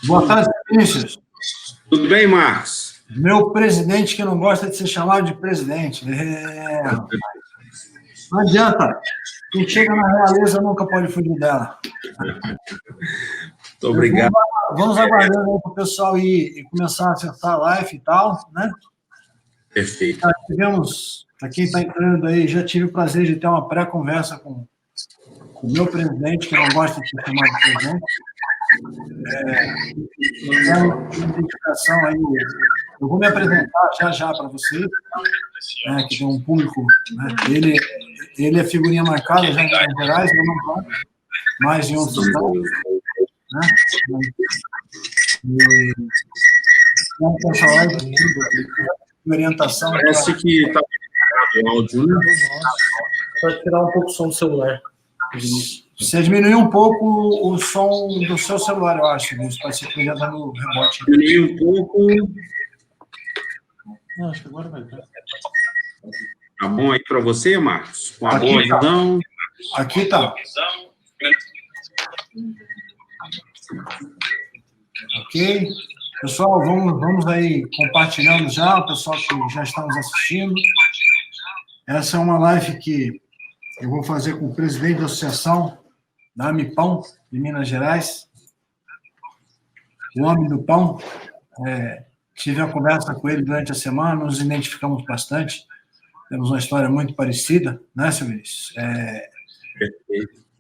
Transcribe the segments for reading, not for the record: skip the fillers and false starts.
Boa tarde, Vinícius. Tudo bem, Marcos? Meu presidente que não gosta de ser chamado de presidente. Não adianta. Quem chega na realeza nunca pode fugir dela. Muito obrigado. Vamos aguardando para o pessoal ir e começar a acessar a live e tal, né? Perfeito. Tivemos, para quem está entrando aí, já tive o prazer de ter uma pré-conversa com o meu presidente, que não gosta de ser chamado de presidente. Identificação aí, eu vou me apresentar já para vocês, que tem um público, né? Ele é figurinha marcada já em Minas Gerais, eu não vou mais em outros estados, né? E um pessoal aí de orientação. Parece que está o áudio, né? Pode tirar um pouco o som do celular. Você diminuiu um pouco o som do seu celular, eu acho, Vinícius, para ser que já está no rebote. Diminuiu um pouco. Não, acho que agora vai dar. Tá bom aí para você, Marcos? Com a boa visão. Aqui tá. Ok. Pessoal, vamos aí compartilhando já, o pessoal que já está nos assistindo. Essa é uma live que eu vou fazer com o presidente da associação da Amipão, de Minas Gerais, o homem do pão. Tive uma conversa com ele durante a semana, nos identificamos bastante, temos uma história muito parecida, né, seu Vinícius?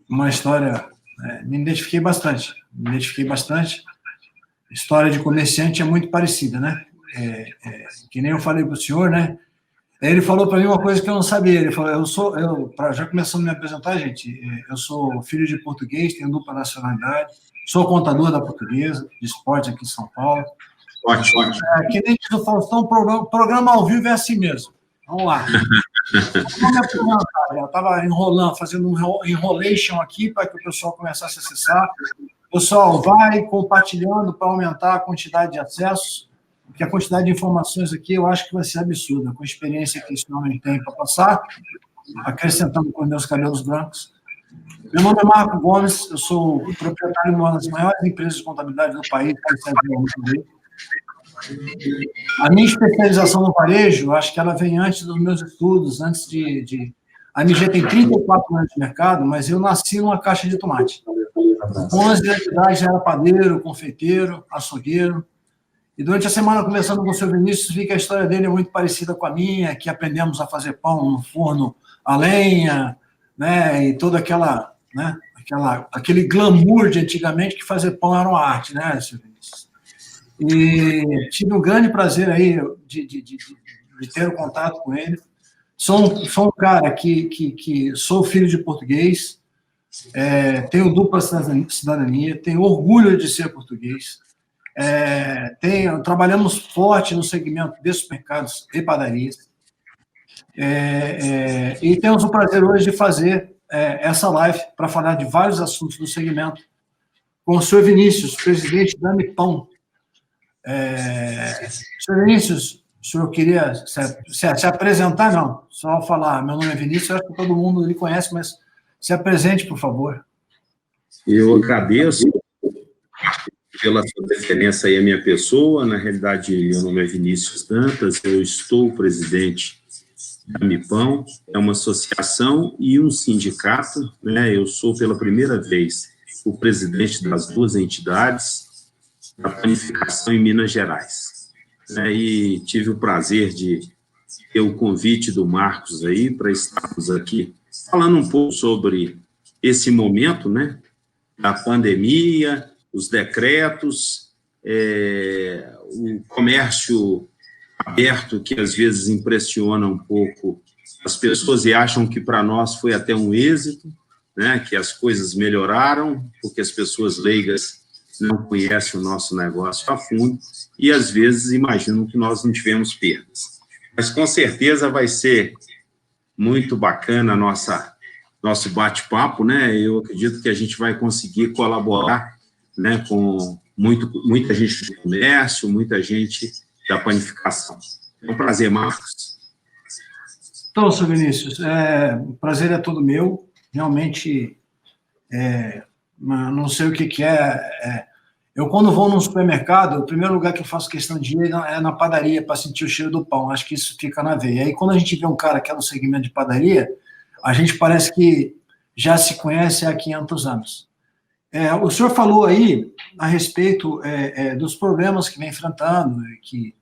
Uma história... me identifiquei bastante. História de comerciante é muito parecida, né? Que nem eu falei para o senhor, né? Ele falou para mim uma coisa que eu não sabia. Ele falou, já começando a me apresentar, gente, eu sou filho de português, tenho dupla nacionalidade, sou contador da Portuguesa, de esporte aqui em São Paulo. Ótimo. Que nem diz o Faustão, programa ao vivo é assim mesmo. Vamos lá. Eu estava enrolando, fazendo um enrolation aqui para que o pessoal começasse a acessar. Pessoal, vai compartilhando para aumentar a quantidade de acessos, porque a quantidade de informações aqui eu acho que vai ser absurda, com a experiência que esse homem tem para passar, acrescentando com meus cabelos brancos. Meu nome é Marco Gomes, eu sou proprietário de uma das maiores empresas de contabilidade do país, a minha especialização no varejo, acho que ela vem antes dos meus estudos, antes de... A MG tem 34 anos de mercado, mas eu nasci numa caixa de tomate. Com 11 anos de idade já era padeiro, confeiteiro, açougueiro. E durante a semana, conversando com o seu Vinícius, vi que a história dele é muito parecida com a minha, que aprendemos a fazer pão no forno a lenha, né? E toda aquela, né? Aquele glamour de antigamente que fazer pão era uma arte, né, seu Vinícius? E tive um grande prazer aí de ter o contato com ele. Sou um cara que sou filho de português, tenho dupla cidadania, tenho orgulho de ser português, trabalhamos forte no segmento de supermercados e padarias, e temos o prazer hoje de fazer essa live para falar de vários assuntos do segmento com o senhor Vinícius, presidente da Amipão. Senhor Vinícius, o senhor queria se apresentar? Não, só falar, meu nome é Vinícius, acho que todo mundo lhe conhece, mas se apresente, por favor. Eu agradeço pela sua referência aí à minha pessoa. Na realidade, meu nome é Vinícius Dantas, eu estou presidente da Amipão, é uma associação e um sindicato, né? Eu sou, pela primeira vez, o presidente das duas entidades da panificação em Minas Gerais. E tive o prazer de ter o convite do Marcos aí para estarmos aqui falando um pouco sobre esse momento, né, da pandemia, os decretos, o comércio aberto que às vezes impressiona um pouco as pessoas e acham que para nós foi até um êxito, né, que as coisas melhoraram, porque as pessoas leigas não conhecem o nosso negócio a fundo e, às vezes, imaginam que nós não tivemos perdas. Mas, com certeza, vai ser muito bacana nosso bate-papo, né? Eu acredito que a gente vai conseguir colaborar, né, com muita gente do comércio, muita gente da panificação. É um prazer, Marcos. Então, senhor Vinícius, o prazer é todo meu. Realmente, não sei o que é. Eu, quando vou num supermercado, o primeiro lugar que eu faço questão de ir é na padaria, para sentir o cheiro do pão. Acho que isso fica na veia. Aí, quando a gente vê um cara que é no segmento de padaria, a gente parece que já se conhece há 500 anos. O senhor falou aí a respeito dos problemas que vem enfrentando, que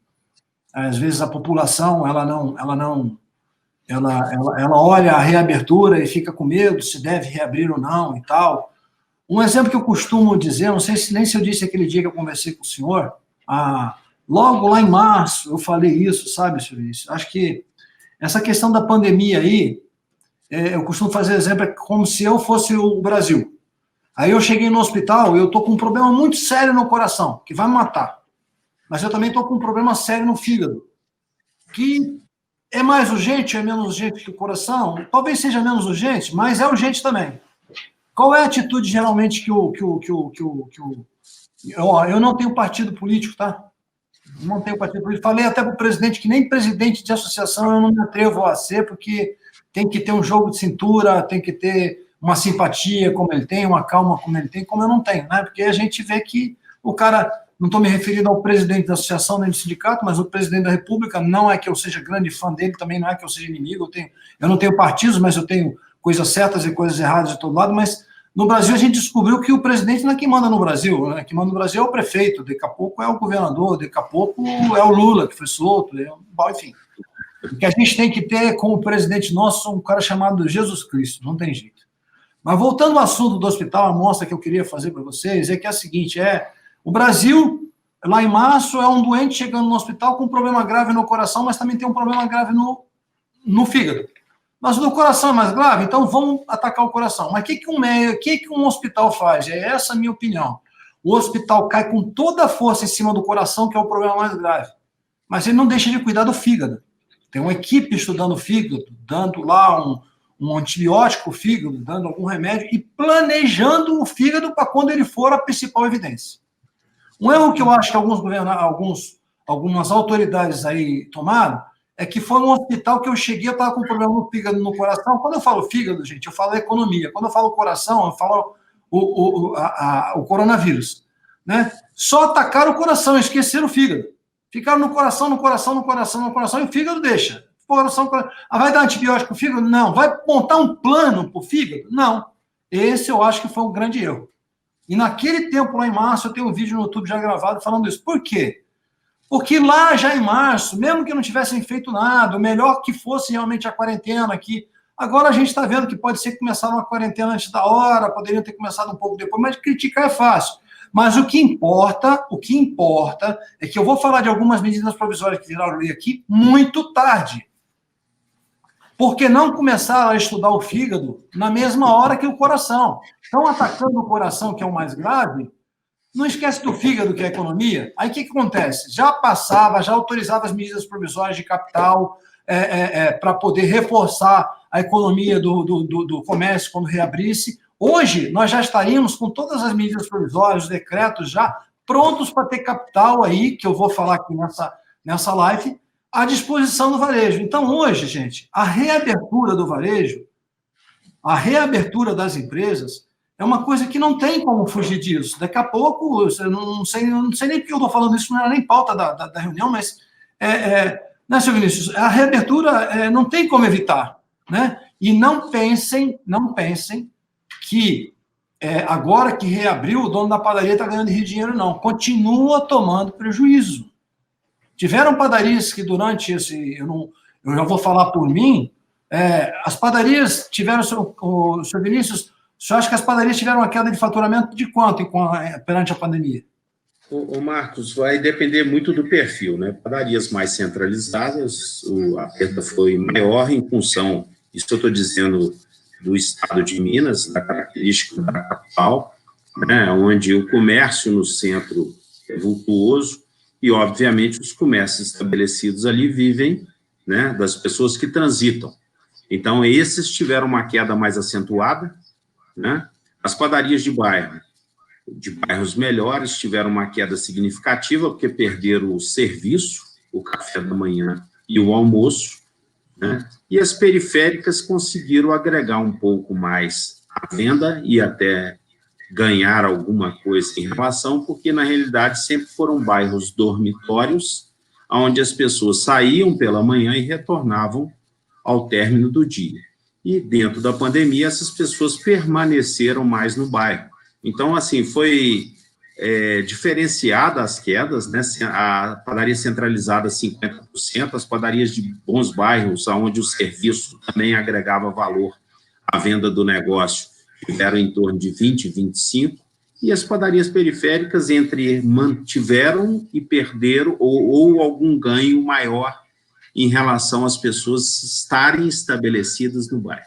às vezes a população ela olha a reabertura e fica com medo se deve reabrir ou não e tal. Um exemplo que eu costumo dizer, não sei nem se eu disse aquele dia que eu conversei com o senhor, logo lá em março eu falei isso, sabe, senhor Vinícius? Acho que essa questão da pandemia aí, eu costumo fazer exemplo, como se eu fosse o Brasil. Aí eu cheguei no hospital e eu estou com um problema muito sério no coração, que vai me matar. Mas eu também estou com um problema sério no fígado, que é mais urgente, é menos urgente que o coração? Talvez seja menos urgente, mas é urgente também. Qual é a atitude, geralmente, eu não tenho partido político, tá? Não tenho partido político. Falei até para o presidente que nem presidente de associação eu não me atrevo a ser, porque tem que ter um jogo de cintura, tem que ter uma simpatia como ele tem, uma calma como ele tem, como eu não tenho, né? Porque a gente vê que o cara, não estou me referindo ao presidente da associação nem do sindicato, mas o presidente da República, não é que eu seja grande fã dele, também não é que eu seja inimigo, eu não tenho partidos, mas eu tenho coisas certas e coisas erradas de todo lado, mas no Brasil a gente descobriu que o presidente não é quem manda no Brasil, né? Quem manda no Brasil é o prefeito, daqui a pouco é o governador, daqui a pouco é o Lula, que foi solto, enfim. O que a gente tem que ter como presidente nosso um cara chamado Jesus Cristo, não tem jeito. Mas voltando ao assunto do hospital, a mostra que eu queria fazer para vocês é que é a seguinte, o Brasil, lá em março, é um doente chegando no hospital com um problema grave no coração, mas também tem um problema grave no fígado. Mas o do coração é mais grave, então vamos atacar o coração. Mas o que um hospital faz? É essa a minha opinião. O hospital cai com toda a força em cima do coração, que é o problema mais grave. Mas ele não deixa de cuidar do fígado. Tem uma equipe estudando o fígado, dando lá um antibiótico ao fígado, dando algum remédio e planejando o fígado para quando ele for a principal evidência. Um erro que eu acho que algumas autoridades aí tomaram é que foi um hospital que eu cheguei, eu estava com problema no fígado, no coração. Quando eu falo fígado, gente, eu falo economia. Quando eu falo coração, eu falo o coronavírus. Né? Só atacaram o coração, esqueceram o fígado. Ficaram no coração, e o fígado deixa. Vai dar antibiótico para o fígado? Não. Vai montar um plano para o fígado? Não. Esse eu acho que foi um grande erro. E naquele tempo, lá em março, eu tenho um vídeo no YouTube já gravado falando isso. Por quê? Porque lá já em março, mesmo que não tivessem feito nada, o melhor que fosse realmente a quarentena aqui, agora a gente está vendo que pode ser que começaram a quarentena antes da hora, poderiam ter começado um pouco depois, mas criticar é fácil. Mas o que importa é que eu vou falar de algumas medidas provisórias que viraram lei aqui muito tarde. Porque não começaram a estudar o fígado na mesma hora que o coração. Estão atacando o coração, que é o mais grave, não esquece do fígado, que é a economia. Aí o que acontece? Já autorizava as medidas provisórias de capital para poder reforçar a economia do comércio quando reabrisse. Hoje, nós já estaríamos com todas as medidas provisórias, os decretos já prontos para ter capital aí, que eu vou falar aqui nessa live, à disposição do varejo. Então, hoje, gente, a reabertura do varejo, a reabertura das empresas, é uma coisa que não tem como fugir disso. Daqui a pouco, eu não sei nem porque eu estou falando isso, não era nem pauta da reunião, mas, né, senhor Vinícius, a reabertura não tem como evitar, né? E não pensem que agora que reabriu, o dono da padaria está ganhando dinheiro, não. Continua tomando prejuízo. Tiveram padarias que durante esse... Eu já vou falar por mim, as padarias tiveram... O senhor Vinícius... O senhor acha que as padarias tiveram uma queda de faturamento de quanto perante a pandemia? Ô Marcos, vai depender muito do perfil, né? Padarias mais centralizadas, a perda foi maior em função, isso eu estou dizendo do estado de Minas, da característica da capital, né? Onde o comércio no centro é vultuoso e, obviamente, os comércios estabelecidos ali vivem, né, das pessoas que transitam. Então, esses tiveram uma queda mais acentuada, né? As padarias de bairros melhores tiveram uma queda significativa, porque perderam o serviço, o café da manhã e o almoço, né? E as periféricas conseguiram agregar um pouco mais a venda e até ganhar alguma coisa em relação, porque, na realidade, sempre foram bairros dormitórios, onde as pessoas saíam pela manhã e retornavam ao término do dia. E, dentro da pandemia, essas pessoas permaneceram mais no bairro. Então, assim, foi diferenciada as quedas, né? A padaria centralizada 50%, as padarias de bons bairros, onde o serviço também agregava valor à venda do negócio, tiveram em torno de 20, 25%, e as padarias periféricas mantiveram e perderam, ou algum ganho maior em relação às pessoas estarem estabelecidas no bairro.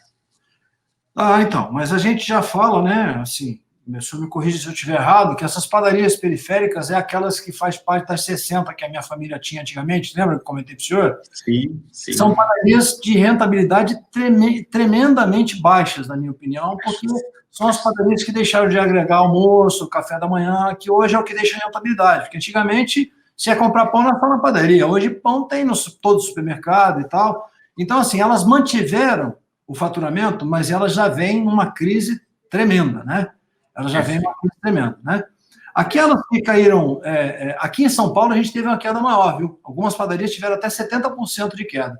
Então, mas a gente já fala, né, assim, o senhor me corrija se eu estiver errado, que essas padarias periféricas é aquelas que faz parte das 60 que a minha família tinha antigamente, lembra que eu comentei para o senhor? Sim, sim. São padarias de rentabilidade tremendamente baixas, na minha opinião, porque são as padarias que deixaram de agregar almoço, café da manhã, que hoje é o que deixa rentabilidade, porque antigamente se ia comprar pão só na padaria, hoje pão tem todo supermercado e tal. Então, assim, elas mantiveram o faturamento, mas elas já vêm numa crise tremenda, né? Elas já vêm numa crise tremenda, né? Aquelas que caíram... aqui em São Paulo, a gente teve uma queda maior, viu? Algumas padarias tiveram até 70% de queda.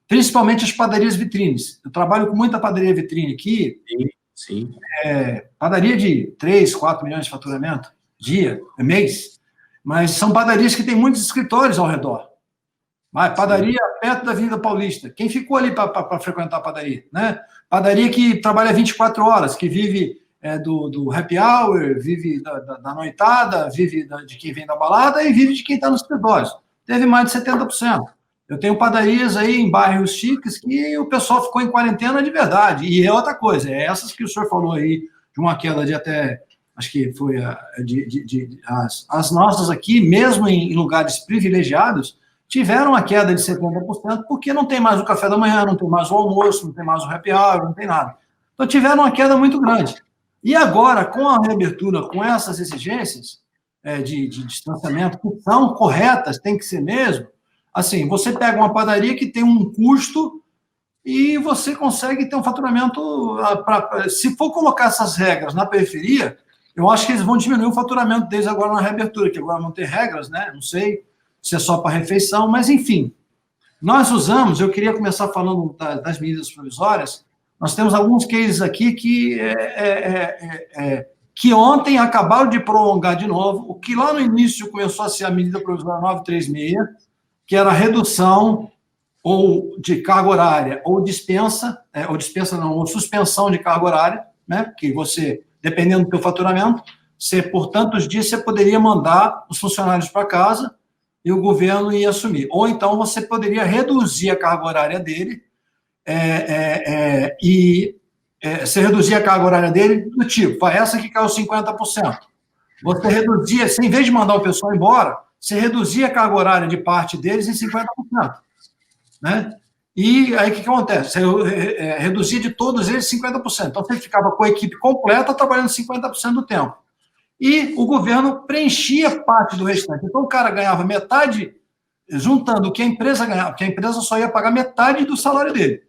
Principalmente as padarias vitrines. Eu trabalho com muita padaria vitrine aqui. Sim. Padaria de 3, 4 milhões de faturamento, dia, mês. Mas são padarias que têm muitos escritórios ao redor. Padaria perto da Avenida Paulista. Quem ficou ali para frequentar a padaria? Né? Padaria que trabalha 24 horas, que vive do happy hour, vive da noitada, vive de quem vem da balada e vive de quem está nos escritórios. Teve mais de 70%. Eu tenho padarias aí em bairros chiques que o pessoal ficou em quarentena de verdade. E é outra coisa, essas que o senhor falou aí, de uma queda de até... Acho que foi as nossas aqui, mesmo em lugares privilegiados, tiveram a queda de 70%, porque não tem mais o café da manhã, não tem mais o almoço, não tem mais o happy hour, não tem nada. Então, tiveram uma queda muito grande. E agora, com a reabertura, com essas exigências de distanciamento, que são corretas, tem que ser mesmo, assim, você pega uma padaria que tem um custo e você consegue ter um faturamento... se for colocar essas regras na periferia, eu acho que eles vão diminuir o faturamento deles agora na reabertura, que agora não tem regras, né? Não sei se é só para refeição, mas, enfim. Nós usamos, eu queria começar falando das medidas provisórias, nós temos alguns cases aqui que ontem acabaram de prolongar de novo, o que lá no início começou a ser a medida provisória 936, que era a redução ou de carga horária, ou suspensão de carga horária, né? Que você... dependendo do teu faturamento, por tantos dias você poderia mandar os funcionários para casa e o governo ia assumir. Ou então você poderia reduzir a carga horária dele você reduzia a carga horária dele do tipo, essa que caiu 50%. Você reduzia, em vez de mandar o pessoal embora, você reduzia a carga horária de parte deles em 50%. Né? E aí o que acontece? Você reduzia de todos eles 50%. Então você ficava com a equipe completa trabalhando 50% do tempo. E o governo preenchia parte do restante. Então o cara ganhava metade, juntando o que a empresa ganhava, porque a empresa só ia pagar metade do salário dele.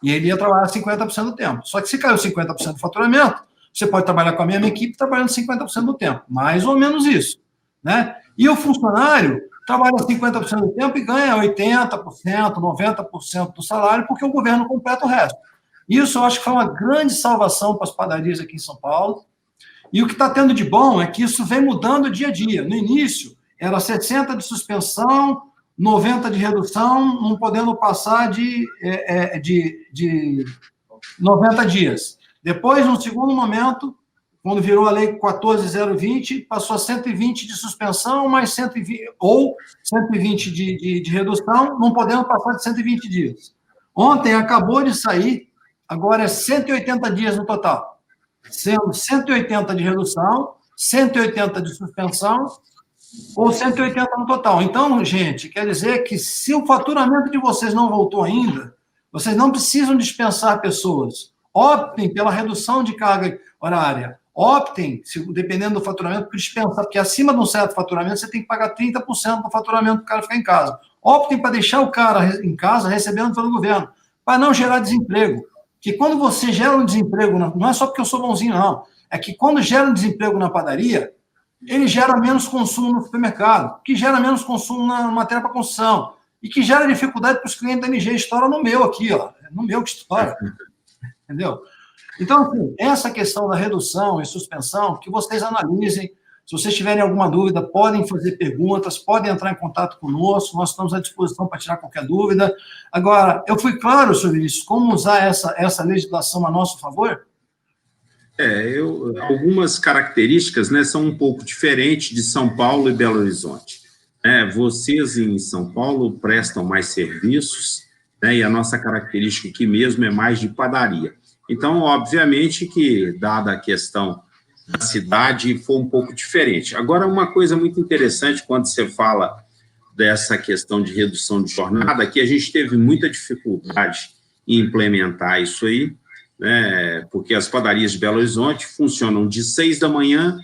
E ele ia trabalhar 50% do tempo. Só que se caiu 50% do faturamento, você pode trabalhar com a mesma equipe trabalhando 50% do tempo. Mais ou menos isso. Né? E o funcionário trabalha 50% do tempo e ganha 80%, 90% do salário, porque o governo completa o resto. Isso eu acho que foi uma grande salvação para as padarias aqui em São Paulo. E o que está tendo de bom é que isso vem mudando dia a dia. No início, era 60 de suspensão, 90 de redução, não podendo passar de 90 dias. Depois, no segundo momento, quando virou a lei 14.020, passou a 120 de suspensão, mais 120, ou 120 de redução, não podendo passar de 120 dias. Ontem acabou de sair, agora é 180 dias no total. Sendo 180 de redução, 180 de suspensão, ou 180 no total. Então, gente, quer dizer que se o faturamento de vocês não voltou ainda, vocês não precisam dispensar pessoas. Optem pela redução de carga horária. Optem, dependendo do faturamento, por dispensar, porque acima de um certo faturamento, você tem que pagar 30% do faturamento para o cara ficar em casa. Optem para deixar o cara em casa recebendo pelo governo, para não gerar desemprego. Porque quando você gera um desemprego, não é só porque eu sou bonzinho, não. é que quando gera um desemprego na padaria, ele gera menos consumo no supermercado, que gera menos consumo na matéria para construção, e que gera dificuldade para os clientes da MG. Estoura no meu aqui, ó. É no meu que estoura. Entendeu? Então, assim, essa questão da redução e suspensão, que vocês analisem. Se vocês tiverem alguma dúvida, podem fazer perguntas, podem entrar em contato conosco, nós estamos à disposição para tirar qualquer dúvida. Agora, eu fui claro, senhor Vinícius, como usar essa legislação a nosso favor? Algumas características, né, são um pouco diferentes de São Paulo e Belo Horizonte. Vocês em São Paulo prestam mais serviços, né, e a nossa característica aqui mesmo é mais de padaria. Então, obviamente que, dada a questão da cidade, foi um pouco diferente. Agora, uma coisa muito interessante quando você fala dessa questão de redução de jornada, que a gente teve muita dificuldade em implementar isso aí, né, porque as padarias de Belo Horizonte funcionam de 6 da manhã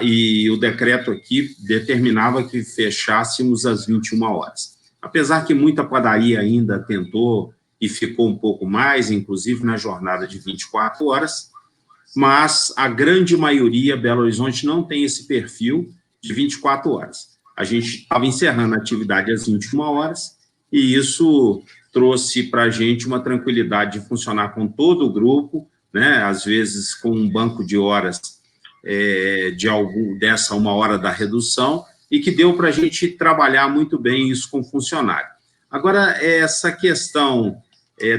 e o decreto aqui determinava que fechássemos às 21 horas. Apesar que muita padaria ainda tentou e ficou um pouco mais, inclusive na jornada de 24 horas, mas a grande maioria, Belo Horizonte, não tem esse perfil de 24 horas. A gente estava encerrando a atividade às 21 horas, e isso trouxe para a gente uma tranquilidade de funcionar com todo o grupo, né? Às vezes com um banco de horas dessa 1 hora da redução, e que deu para a gente trabalhar muito bem isso com o funcionário. Agora, essa questão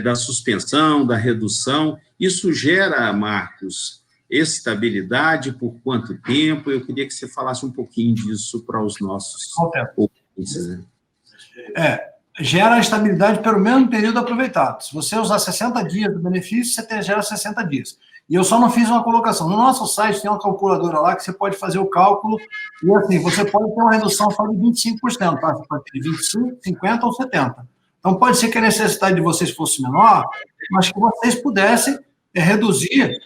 da suspensão, da redução, isso gera, Marcos, estabilidade por quanto tempo? Eu queria que você falasse um pouquinho disso para os nossos ouvintes. Né? Gera estabilidade pelo mesmo período aproveitado. Se você usar 60 dias do benefício, você gera 60 dias. E eu só não fiz uma colocação. No nosso site tem uma calculadora lá que você pode fazer o cálculo e, assim, você pode ter uma redução só de 25%, tá? Você pode ter 25%, 50% ou 70%. Então, pode ser que a necessidade de vocês fosse menor, mas que vocês pudessem reduzir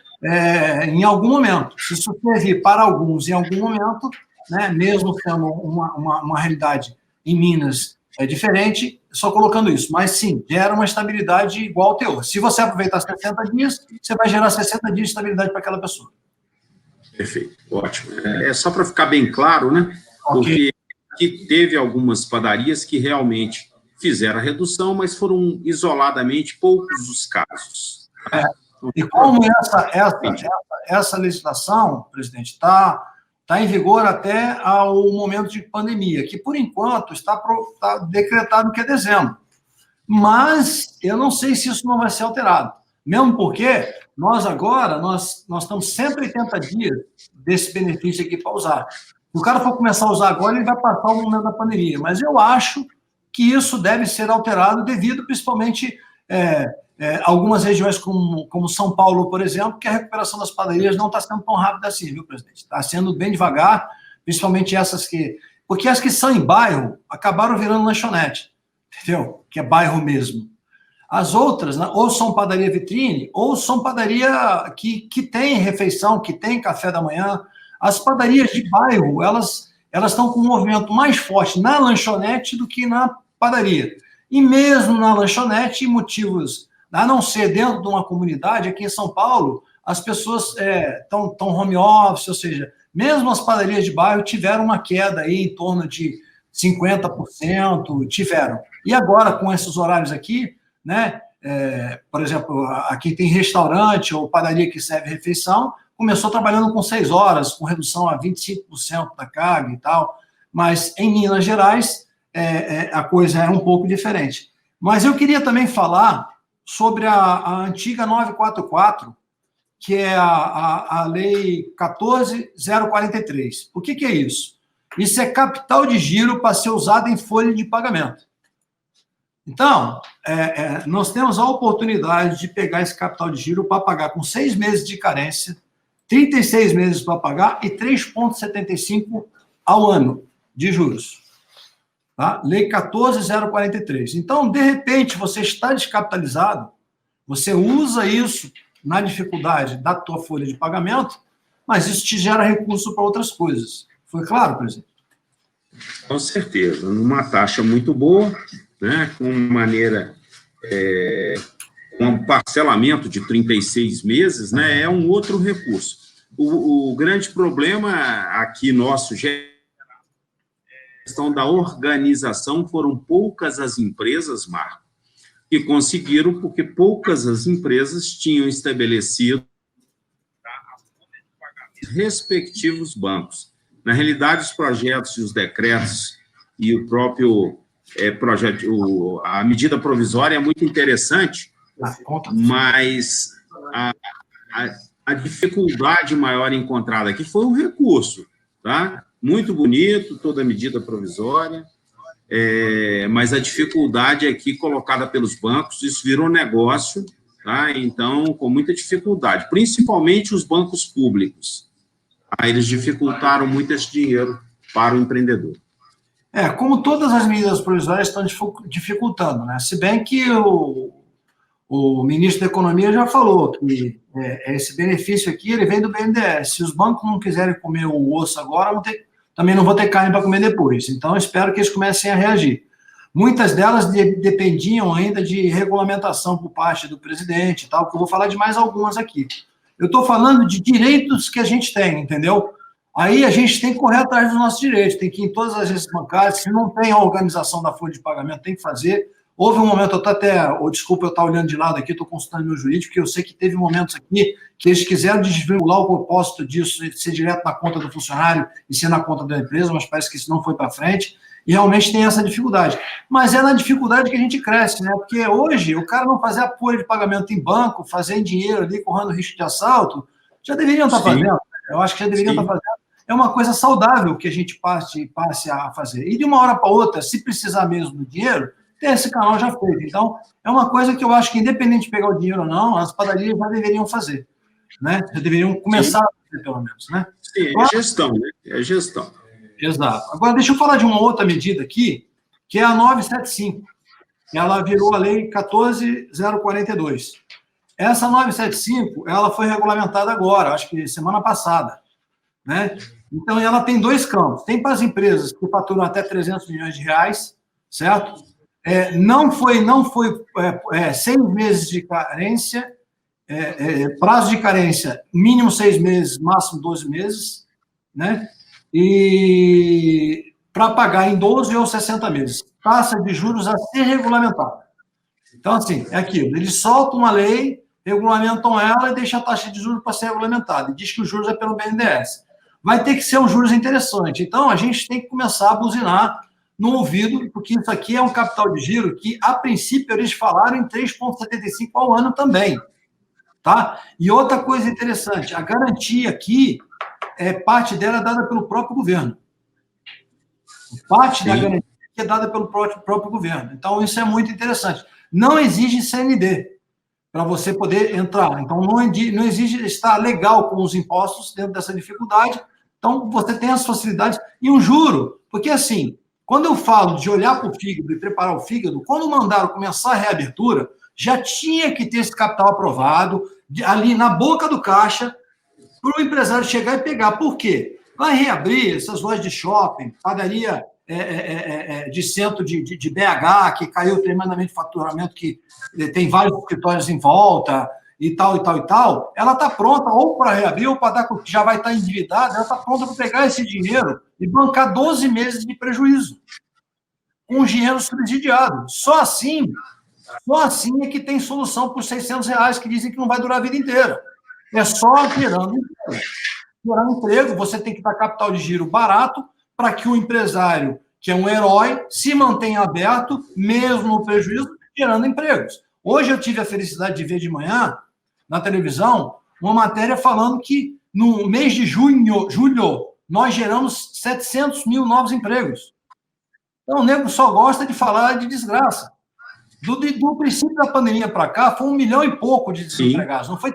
em algum momento. Se isso servir para alguns em algum momento, né, mesmo sendo uma realidade em Minas diferente, só colocando isso. Mas, sim, gera uma estabilidade igual ao teor. Se você aproveitar 60 dias, você vai gerar 60 dias de estabilidade para aquela pessoa. Perfeito, ótimo. Só para ficar bem claro, né? Okay. Porque aqui teve algumas padarias que realmente fizeram a redução, mas foram isoladamente poucos os casos. E como essa legislação, presidente, está em vigor até ao momento de pandemia, que, por enquanto, está decretado que é dezembro. Mas eu não sei se isso não vai ser alterado. Mesmo porque nós estamos 180 dias desse benefício aqui para usar. Se o cara for começar a usar agora, ele vai passar o momento da pandemia. Mas eu acho que isso deve ser alterado devido, principalmente, algumas regiões como São Paulo, por exemplo, que a recuperação das padarias não está sendo tão rápida assim, viu, presidente? Está sendo bem devagar, principalmente essas que... Porque as que são em bairro acabaram virando lanchonete, entendeu? Que é bairro mesmo. As outras, né, ou são padaria vitrine, ou são padaria que tem refeição, que tem café da manhã. As padarias de bairro, elas estão com um movimento mais forte na lanchonete do que na padaria. E mesmo na lanchonete, motivos, a não ser dentro de uma comunidade, aqui em São Paulo, as pessoas estão home office, ou seja, mesmo as padarias de bairro tiveram uma queda aí em torno de 50%, tiveram. E agora, com esses horários aqui, né, por exemplo, aqui tem restaurante ou padaria que serve refeição, começou trabalhando com 6 horas, com redução a 25% da carga e tal, mas em Minas Gerais a coisa é um pouco diferente. Mas eu queria também falar sobre a antiga 944, que é a Lei 14.043. O que é isso? Isso é capital de giro para ser usado em folha de pagamento. Então, nós temos a oportunidade de pegar esse capital de giro para pagar com 6 meses de carência, 36 meses para pagar e 3,75 ao ano de juros. Tá? Lei 14.043. Então, de repente, você está descapitalizado, você usa isso na dificuldade da tua folha de pagamento, mas isso te gera recurso para outras coisas. Foi claro, presidente? Com certeza. Numa taxa muito boa, né, com maneira, um parcelamento de 36 meses, né, é um outro recurso. o grande problema aqui nosso questão da organização, foram poucas as empresas, Marco, que conseguiram, porque poucas as empresas tinham estabelecido respectivos bancos. Na realidade, os projetos e os decretos e o próprio projeto, a medida provisória é muito interessante, mas a dificuldade maior encontrada aqui foi o recurso, tá? Muito bonito, toda a medida provisória, mas a dificuldade aqui colocada pelos bancos, isso virou negócio, tá? Então, com muita dificuldade, principalmente os bancos públicos. Eles dificultaram muito esse dinheiro para o empreendedor. Como todas as medidas provisórias estão dificultando, né? Se bem que o ministro da Economia já falou que esse benefício aqui ele vem do BNDES. Se os bancos não quiserem comer o osso agora, também não vão ter carne para comer depois. Então, espero que eles comecem a reagir. Muitas delas dependiam ainda de regulamentação por parte do presidente e tal, que eu vou falar de mais algumas aqui. Eu estou falando de direitos que a gente tem, entendeu? Aí a gente tem que correr atrás dos nossos direitos, tem que ir em todas as agências bancárias, se não tem a organização da folha de pagamento, tem que fazer. Houve um momento, desculpa eu estar olhando de lado aqui, estou consultando meu jurídico, porque eu sei que teve momentos aqui que eles quiseram desvincular o propósito disso, ser direto na conta do funcionário e ser na conta da empresa, mas parece que isso não foi para frente, e realmente tem essa dificuldade. Mas é na dificuldade que a gente cresce, né? Porque hoje o cara não fazer a folha de pagamento em banco, fazer em dinheiro ali, correndo risco de assalto, já deveriam estar fazendo. Eu acho que já deveriam estar fazendo. É uma coisa saudável que a gente passe a fazer. E de uma hora para outra, se precisar mesmo do dinheiro, ter esse canal já feito. Então, é uma coisa que eu acho que, independente de pegar o dinheiro ou não, as padarias já deveriam fazer. Né? Já deveriam começar a fazer, pelo menos. Né? Sim, é gestão, né? É gestão. Exato. Agora, deixa eu falar de uma outra medida aqui, que é a 975. Ela virou a Lei 14.042. Essa 975, ela foi regulamentada agora, acho que semana passada. Né? Então, ela tem dois campos. Tem para as empresas que faturam até 300 milhões de reais, certo? Não foi 6 meses de carência, prazo de carência mínimo 6 meses, máximo 12 meses, né? E para pagar em 12 ou 60 meses. Taxa de juros a ser regulamentada. Então, assim, é aquilo. Eles soltam uma lei, regulamentam ela e deixam a taxa de juros para ser regulamentada. E diz que os juros é pelo BNDES. Vai ter que ser um juros interessante. Então, a gente tem que começar a buzinar no ouvido, porque isso aqui é um capital de giro que, a princípio, eles falaram em 3,75 ao ano também. Tá? E outra coisa interessante, a garantia aqui, parte dela é dada pelo próprio governo. Parte da garantia é dada pelo próprio governo. Então, isso é muito interessante. Não exige CND para você poder entrar. Então, não exige estar legal com os impostos dentro dessa dificuldade. Então, você tem as facilidades. E um juro, porque assim, quando eu falo de olhar para o fígado e preparar o fígado, quando mandaram começar a reabertura, já tinha que ter esse capital aprovado, ali na boca do caixa, para o empresário chegar e pegar. Por quê? Vai reabrir essas lojas de shopping, padaria de centro de BH, que caiu tremendamente o faturamento, que tem vários escritórios em volta, e tal, ela está pronta ou para reabrir, ou para dar, que já vai estar endividada, ela está pronta para pegar esse dinheiro e bancar 12 meses de prejuízo, com dinheiro subsidiado. Só assim é que tem solução para os R$600 que dizem que não vai durar a vida inteira. É só gerando emprego. Gerando emprego, você tem que dar capital de giro barato para que o empresário, que é um herói, se mantenha aberto, mesmo no prejuízo, gerando empregos. Hoje eu tive a felicidade de ver de manhã, na televisão, uma matéria falando que no mês de julho, nós geramos 700 mil novos empregos. Então, o nego só gosta de falar de desgraça. Do princípio da pandemia para cá, foi 1 milhão e pouco de desempregados. Sim. Não foi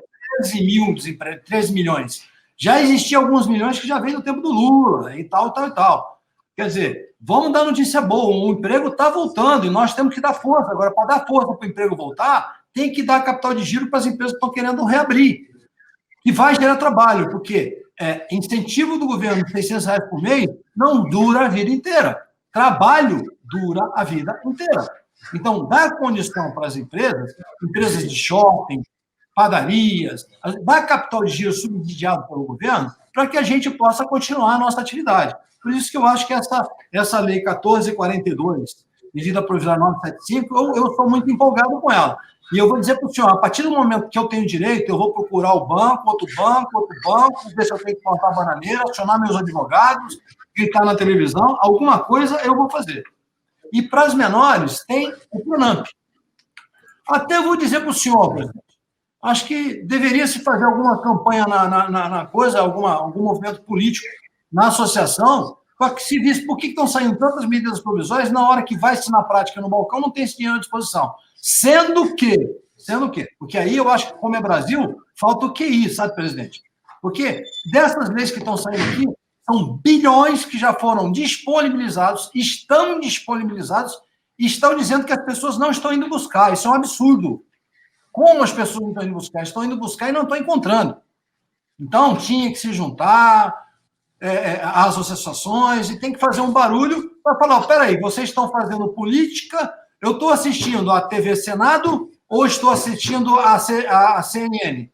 13 milhões. Já existiam alguns milhões que já vem do tempo do Lula e tal. Quer dizer, vamos dar notícia boa. O emprego está voltando e nós temos que dar força. Agora, para dar força para o emprego voltar, tem que dar capital de giro para as empresas que estão querendo reabrir. E vai gerar trabalho, porque incentivo do governo de R$600 por mês não dura a vida inteira. Trabalho dura a vida inteira. Então, dar condição para as empresas de shopping, padarias, vai capital de giro subsidiado pelo governo para que a gente possa continuar a nossa atividade. Por isso que eu acho que essa lei 1442, medida provisória 975, eu sou muito empolgado com ela. E eu vou dizer para o senhor, a partir do momento que eu tenho direito, eu vou procurar o banco, outro banco, ver se eu tenho que plantar bananeira, acionar meus advogados, gritar na televisão, alguma coisa eu vou fazer. E para as menores, tem o Pronamp. Até vou dizer para o senhor, presidente, acho que deveria se fazer alguma campanha na coisa, algum movimento político na associação, para que se visse por que estão saindo tantas medidas provisórias na hora que vai-se na prática no balcão, não tem esse dinheiro à disposição. Sendo que, porque aí eu acho que, como é Brasil, falta o QI, sabe, presidente? Porque dessas leis que estão saindo aqui, são bilhões que já foram disponibilizados, estão disponibilizados, e estão dizendo que as pessoas não estão indo buscar. Isso é um absurdo. Como as pessoas não estão indo buscar? Estão indo buscar e não estão encontrando. Então, tinha que se juntar às associações e tem que fazer um barulho para falar, peraí, vocês estão fazendo política, eu estou assistindo a TV Senado ou estou assistindo a CNN?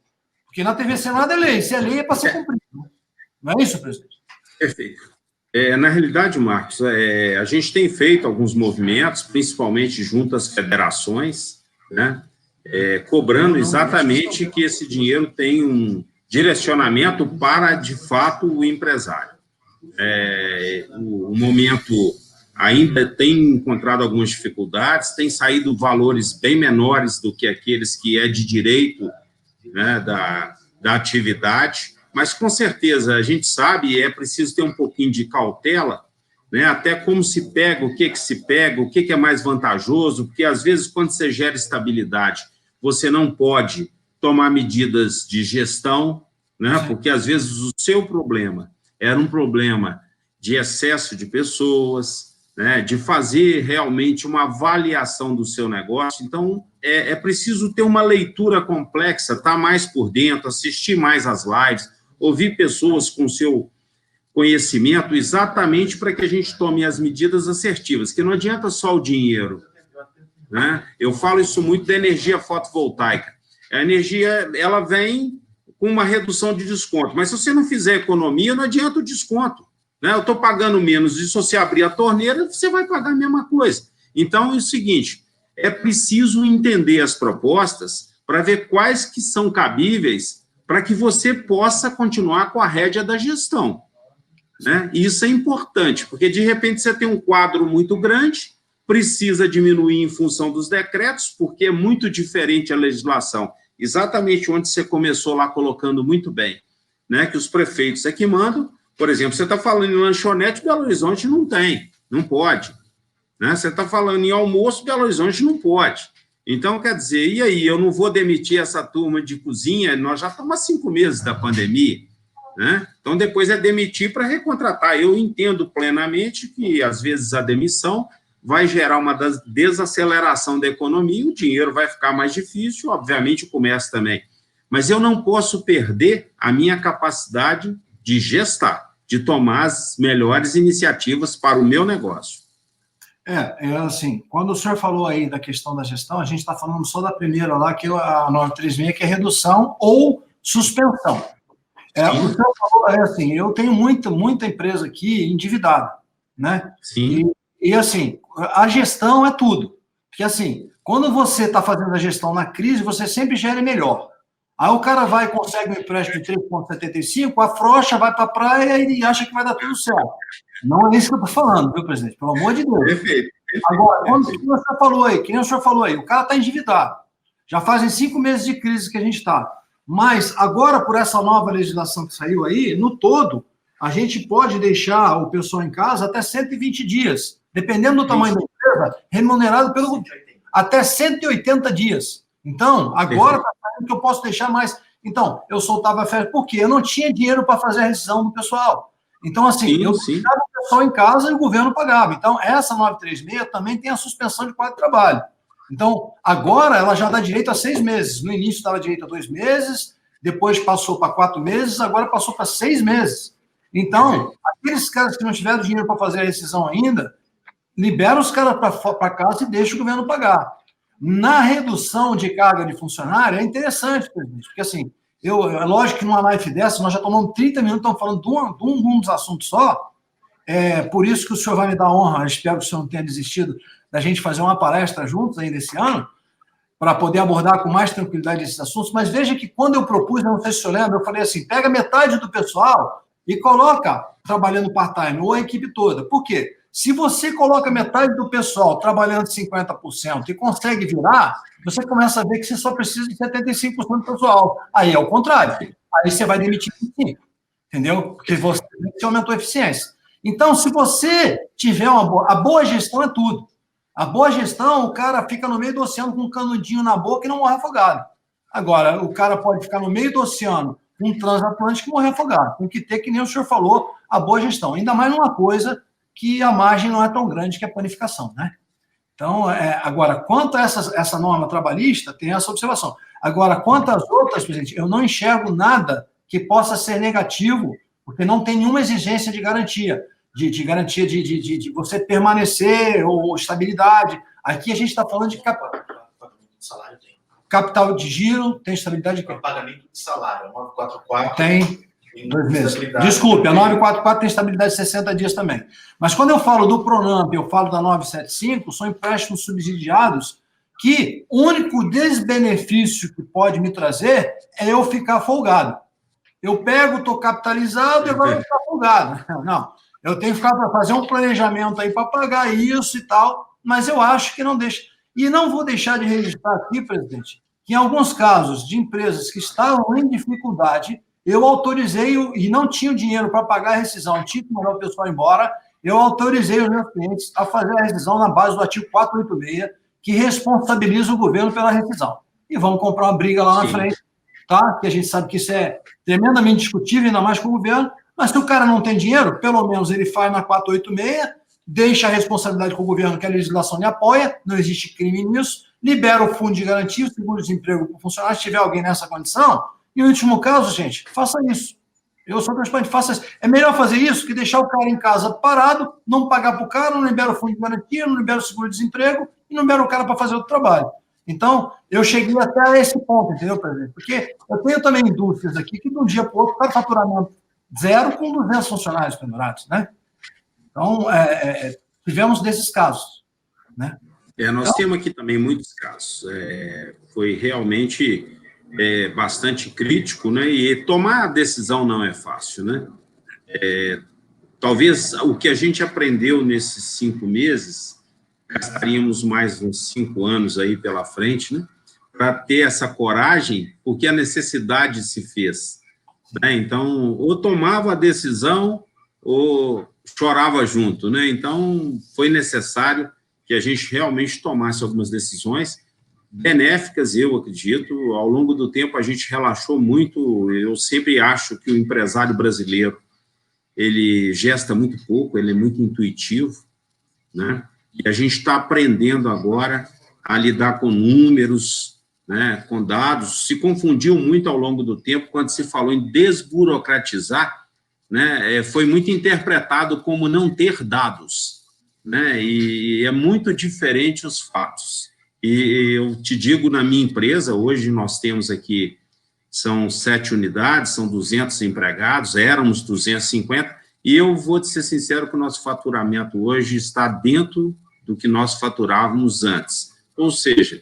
Porque na TV Senado é lei, se é lei é para ser cumprido. Não é isso, presidente? Perfeito. Na realidade, Marcos, a gente tem feito alguns movimentos, principalmente junto às federações, né, cobrando exatamente que esse dinheiro tenha um direcionamento para, de fato, o empresário. O momento ainda tem encontrado algumas dificuldades, tem saído valores bem menores do que aqueles que é de direito, né, da atividade, mas, com certeza, a gente sabe e é preciso ter um pouquinho de cautela, né, até como se pega, o que se pega, o que é mais vantajoso, porque, às vezes, quando você gera estabilidade, você não pode tomar medidas de gestão, né, porque, às vezes, o seu problema era um problema de excesso de pessoas, né, de fazer realmente uma avaliação do seu negócio. Então, é preciso ter uma leitura complexa, estar mais por dentro, assistir mais às lives, ouvir pessoas com seu conhecimento, exatamente para que a gente tome as medidas assertivas, que não adianta só o dinheiro, né? Eu falo isso muito da energia fotovoltaica. A energia, ela vem com uma redução de desconto, mas se você não fizer economia, não adianta o desconto, né? Eu estou pagando menos, e se você abrir a torneira, você vai pagar a mesma coisa. Então, é o seguinte, é preciso entender as propostas para ver quais que são cabíveis para que você possa continuar com a rédea da gestão, né? E isso é importante, porque, de repente, você tem um quadro muito grande, precisa diminuir em função dos decretos, porque é muito diferente a legislação, exatamente onde você começou lá colocando muito bem, né, que os prefeitos é que mandam. Por exemplo, você está falando em lanchonete, Belo Horizonte não tem, não pode, né? Você está falando em almoço, Belo Horizonte não pode. Então, quer dizer, e aí, eu não vou demitir essa turma de cozinha, nós já estamos há 5 meses da pandemia, né? Então, depois é demitir para recontratar. Eu entendo plenamente que, às vezes, a demissão vai gerar uma desaceleração da economia, o dinheiro vai ficar mais difícil, obviamente o comércio também. Mas eu não posso perder a minha capacidade de gestar, de tomar as melhores iniciativas para o meu negócio. Assim, quando o senhor falou aí da questão da gestão, a gente está falando só da primeira lá, que é a 936, que é redução ou suspensão. O senhor falou, assim, eu tenho muita empresa aqui endividada, né? Sim. E, assim, a gestão é tudo. Porque, assim, quando você está fazendo a gestão na crise, você sempre gera melhor. Aí o cara vai e consegue um empréstimo de 3,75, afrouxa, vai para a praia e acha que vai dar tudo certo. Não é isso que eu estou falando, viu, presidente? Pelo amor de Deus. Perfeito. Agora, quando o senhor falou aí, o cara está endividado. Já fazem 5 meses de crise que a gente está. Mas agora, por essa nova legislação que saiu aí, no todo, a gente pode deixar o pessoal em casa até 120 dias, dependendo do tamanho da empresa, remunerado pelo até 180 dias. Então, agora está saindo que eu posso deixar mais. Então, eu soltava férias, porque eu não tinha dinheiro para fazer a rescisão do pessoal. Então, assim, eu deixava o pessoal em casa e o governo pagava. Então, essa 936 também tem a suspensão de quadro de trabalho. Então, agora ela já dá direito a 6 meses. No início dava direito a 2 meses, depois passou para 4 meses, agora passou para 6 meses. Então, aqueles caras que não tiveram dinheiro para fazer a rescisão ainda, libera os caras para casa e deixa o governo pagar. Na redução de carga de funcionário, é interessante, presidente, porque assim, é lógico que numa live dessa, nós já tomamos 30 minutos, estamos falando de um dos assuntos só, por isso que o senhor vai me dar honra, espero que o senhor não tenha desistido da gente fazer uma palestra juntos ainda esse ano, para poder abordar com mais tranquilidade esses assuntos, mas veja que quando eu propus, não sei se o senhor lembra, eu falei assim, pega metade do pessoal e coloca trabalhando part-time, ou a equipe toda. Por quê? Se você coloca metade do pessoal trabalhando 50% e consegue virar, você começa a ver que você só precisa de 75% do pessoal. Aí é o contrário. Aí você vai demitir 25%, entendeu? Porque você aumentou a eficiência. Então, se você tiver a boa gestão é tudo. A boa gestão, o cara fica no meio do oceano com um canudinho na boca e não morre afogado. Agora, o cara pode ficar no meio do oceano com um transatlântico e morrer afogado. Tem que ter, que nem o senhor falou, a boa gestão. Ainda mais numa coisa que a margem não é tão grande, que é a planificação, né? Então, agora, quanto a essa norma trabalhista, tem essa observação. Agora, quanto às outras, presidente, eu não enxergo nada que possa ser negativo, porque não tem nenhuma exigência de garantia. De garantia de você permanecer ou estabilidade. Aqui a gente está falando de capital de giro, tem estabilidade de pagamento de salário. A 944 tem 2 meses. Desculpe, a 944 tem estabilidade de 60 dias também. Mas quando eu falo do Pronamp, eu falo da 975, são empréstimos subsidiados que o único desbenefício que pode me trazer é eu ficar folgado. Eu pego, estou capitalizado e agora vou ficar folgado. Não. Eu tenho que ficar para fazer um planejamento aí para pagar isso e tal, mas eu acho que não deixa. E não vou deixar de registrar aqui, presidente, que em alguns casos de empresas que estavam em dificuldade, eu autorizei, e não tinham dinheiro para pagar a rescisão, tinha que mandar o pessoal embora, eu autorizei os meus clientes a fazer a rescisão na base do artigo 486, que responsabiliza o governo pela rescisão. E vamos comprar uma briga lá na frente, tá? Que a gente sabe que isso é tremendamente discutível, ainda mais com o governo. Mas se o cara não tem dinheiro, pelo menos ele faz na 486, deixa a responsabilidade com o governo, que a legislação lhe apoia, não existe crime nisso, libera o fundo de garantia, o seguro-desemprego para o funcionário, se tiver alguém nessa condição, e no último caso, gente, faça isso. Eu sou transparente, faça isso. É melhor fazer isso que deixar o cara em casa parado, não pagar para o cara, não libera o fundo de garantia, não libera o seguro-desemprego e não libera o cara para fazer outro trabalho. Então, eu cheguei até esse ponto, entendeu, presidente? Porque eu tenho também indústrias aqui que de um dia para o outro, cara, faturamento zero com 200 funcionários pendurados, né? Então, tivemos desses casos, né? Nós temos aqui também muitos casos. Foi realmente bastante crítico, né? E tomar a decisão não é fácil, né? Talvez o que a gente aprendeu nesses 5 meses, gastaríamos mais uns 5 anos aí pela frente, né? Para ter essa coragem, porque a necessidade se fez. Né? Então, ou tomava a decisão ou chorava junto, né? Então, foi necessário que a gente realmente tomasse algumas decisões benéficas, eu acredito. Ao longo do tempo, a gente relaxou muito. Eu sempre acho que o empresário brasileiro, ele gesta muito pouco, ele é muito intuitivo, né? E a gente está aprendendo agora a lidar com números, né, com dados. Se confundiu muito ao longo do tempo quando se falou em desburocratizar, né, foi muito interpretado como não ter dados, né, e é muito diferente os fatos. E eu te digo, na minha empresa, hoje nós temos aqui, são 7 unidades, são 200 empregados, éramos 250, e eu vou te ser sincero que o nosso faturamento hoje está dentro do que nós faturávamos antes. Ou seja,